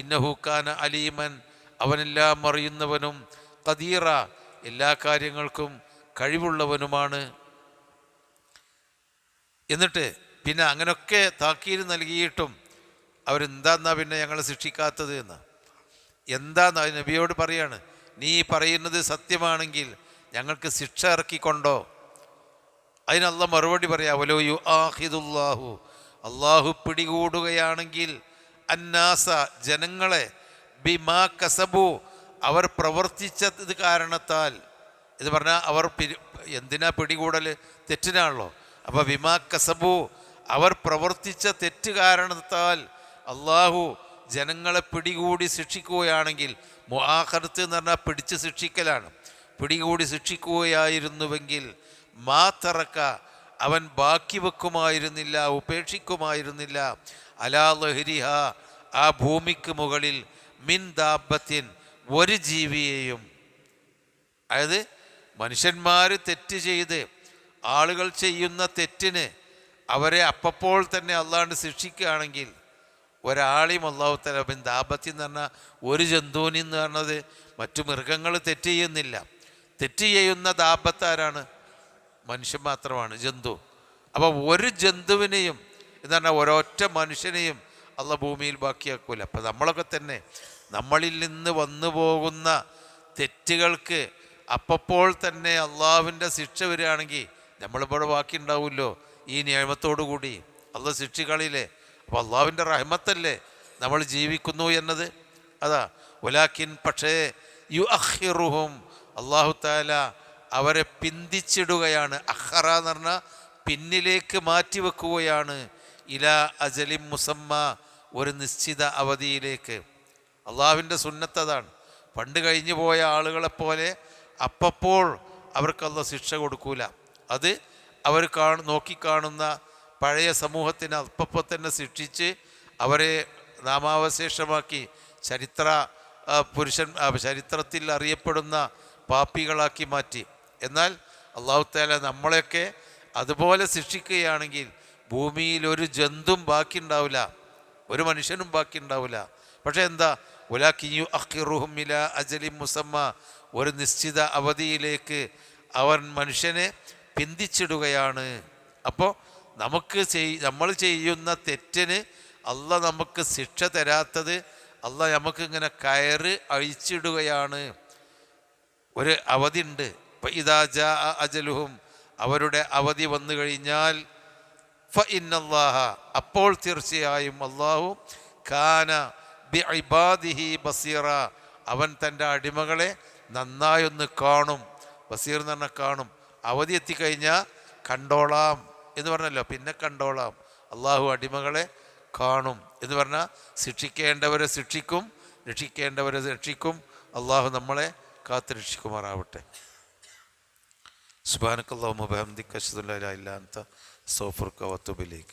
ഇന്നഹു കാന അലീമൻ, അവനെല്ലാം അറിയുന്നവനും, ഖദീറ, എല്ലാ കാര്യങ്ങൾക്കും കഴിവുള്ളവനുമാണ്. എന്നിട്ട് പിന്നെ അങ്ങനെയൊക്കെ താക്കീത് നൽകിയിട്ടും അവരെന്താന്നാ പിന്നെ ഞങ്ങളെ ശിക്ഷിക്കാത്തത് എന്ന്? എന്താന്ന് നബിയോട് പറയാണ്, നീ പറയുന്നത് സത്യമാണെങ്കിൽ ഞങ്ങൾക്ക് ശിക്ഷ ഇറക്കിക്കൊണ്ടോ? അതിന് അല്ലാഹ് മറുപടി പറയാം, വലോ യുആഖിദുല്ലാഹു, അള്ളാഹു പിടികൂടുകയാണെങ്കിൽ അന്നാസ, ജനങ്ങളെ, ബിമാ കസബു, അവർ പ്രവർത്തിച്ചത് കാരണത്താൽ. ഇത് പറഞ്ഞാൽ അവർ എന്തിനാ പിടികൂടൽ? തെറ്റിനാണല്ലോ. അപ്പോൾ ബിമാ കസബു, അവർ പ്രവർത്തിച്ച തെറ്റ് കാരണത്താൽ അള്ളാഹു ജനങ്ങളെ പിടികൂടി ശിക്ഷിക്കുകയാണെങ്കിൽ, മുആഖറത്ത് എന്ന് പറഞ്ഞാൽ പിടിച്ച് ശിക്ഷിക്കലാണ്, പിടികൂടി ശിക്ഷിക്കുകയായിരുന്നുവെങ്കിൽ മാ തറക്ക, അവൻ ബാക്കി വെക്കുമായിരുന്നില്ല, ഉപേക്ഷിക്കുമായിരുന്നില്ല, അലാ ലഹരിഹ, ആ ഭൂമിക്ക് മുകളിൽ, മിൻ ദാബത്തിൻ, ഒരു ജീവിയെയും. അതായത് മനുഷ്യന്മാർ തെറ്റ് ചെയ്ത്, ആളുകൾ ചെയ്യുന്ന തെറ്റിന് അവരെ അപ്പോൾ തന്നെ അള്ളാഹ് ശിക്ഷിക്കുകയാണെങ്കിൽ, ഒരാളെയും അള്ളാഹു തആല മിൻ ദാബത്തിൻ എന്ന് പറഞ്ഞാൽ ഒരു ജന്തുവിന് എന്ന് പറഞ്ഞത്, മറ്റു മൃഗങ്ങൾ തെറ്റ് ചെയ്യുന്നില്ല. തെറ്റ് ചെയ്യുന്ന ദാബത്താരാണ്? മനുഷ്യൻ മാത്രമാണ് ജന്തു. അപ്പോൾ ഒരു ജന്തുവിനെയും എന്ന് പറഞ്ഞാൽ ഒരൊറ്റ മനുഷ്യനെയും അള്ള ഭൂമിയിൽ ബാക്കിയാക്കൂല. അപ്പം നമ്മളൊക്കെ തന്നെ നമ്മളിൽ നിന്ന് വന്നു പോകുന്ന തെറ്റുകൾക്ക് അപ്പോൾ തന്നെ അള്ളാഹുവിൻ്റെ ശിക്ഷ വരികയാണെങ്കിൽ നമ്മളിവിടെ ബാക്കി ഉണ്ടാവുമല്ലോ ഈ നിയമത്തോടു കൂടി. അള്ള ശിക്ഷികളില്ലേ? അപ്പോൾ അള്ളാഹുവിൻ്റെ റഹ്മത്തല്ലേ നമ്മൾ ജീവിക്കുന്നു എന്നത്. അതാ വലാക്കിൻ പക്ഷേ യുഅഖിറുഹും അള്ളാഹു തആല അവരെ പിന്തിച്ചിടുകയാണ്. അഖറ എന്ന് പറഞ്ഞാൽ പിന്നിലേക്ക് മാറ്റിവെക്കുകയാണ്. ഇലാ അജലിം മുസമ്മ ഒരു നിശ്ചിത അവധിയിലേക്ക്. അള്ളാഹുവിൻ്റെ സുന്നത്തതാണ്. പണ്ട് കഴിഞ്ഞു പോയ ആളുകളെപ്പോലെ അപ്പോൾ അവർക്ക് അള്ളാഹ് ശിക്ഷ കൊടുക്കൂല. അത് അവർ നോക്കിക്കാണുന്ന പഴയ സമൂഹത്തിന് അപ്പോൾ തന്നെ ശിക്ഷിച്ച് അവരെ നാമാവശേഷമാക്കി ചരിത്രത്തിൽ അറിയപ്പെടുന്ന പാപ്പികളാക്കി മാറ്റി. എന്നാൽ അള്ളാഹു തആല നമ്മളെയൊക്കെ അതുപോലെ ശിക്ഷിക്കുകയാണെങ്കിൽ ഭൂമിയിൽ ഒരു ജന്തും ബാക്കി ഉണ്ടാവില്ല, ഒരു മനുഷ്യനും ബാക്കി ഉണ്ടാവില്ല. പക്ഷെ എന്താ, വലാകിൻ യുഅഖിറുഹും ഇലാ അജലിൻ മുസമ്മ ഒരു നിശ്ചിത അവധിയിലേക്ക് അവൻ മനുഷ്യനെ പിന്തിച്ചിടുകയാണ്. അപ്പോൾ നമ്മൾ ചെയ്യുന്ന തെറ്റിന് അള്ളാഹ് നമുക്ക് ശിക്ഷ തരാത്തത് അള്ളാഹ് നമുക്ക് ഇങ്ങനെ കയറ് അഴിച്ചിടുകയാണ്. ഒരു അവധി ഉണ്ട്. ഇദാ ജാ അജലുഹും അവരുടെ അവധി വന്നു കഴിഞ്ഞാൽ ഫഇന്നല്ലാഹ അപ്പോൾ തീർച്ചയായും അള്ളാഹു കാന ബിഇബാദിഹി ബസീറ അവൻ തൻ്റെ അടിമകളെ നന്നായൊന്ന് കാണും. ബസീർ എന്ന് പറഞ്ഞാൽ കാണും. അവധി എത്തിക്കഴിഞ്ഞാൽ കണ്ടോളാം എന്ന് പറഞ്ഞല്ലോ, പിന്നെ കണ്ടോളാം. അള്ളാഹു അടിമകളെ കാണും എന്ന് പറഞ്ഞാൽ ശിക്ഷിക്കേണ്ടവരെ ശിക്ഷിക്കും, രക്ഷിക്കേണ്ടവരെ രക്ഷിക്കും. അള്ളാഹു നമ്മളെ കാത്ത് രക്ഷിക്കുമാറാവട്ടെ. സുബ്ഹാനക്കല്ലാഹുമ്മ വബിഹംദിക അശ്ഹദു അല്ലാ ഇലാഹ ഇല്ല അൻത അസ്തഗ്ഫിറുക വഅതൂബു ഇലൈക്.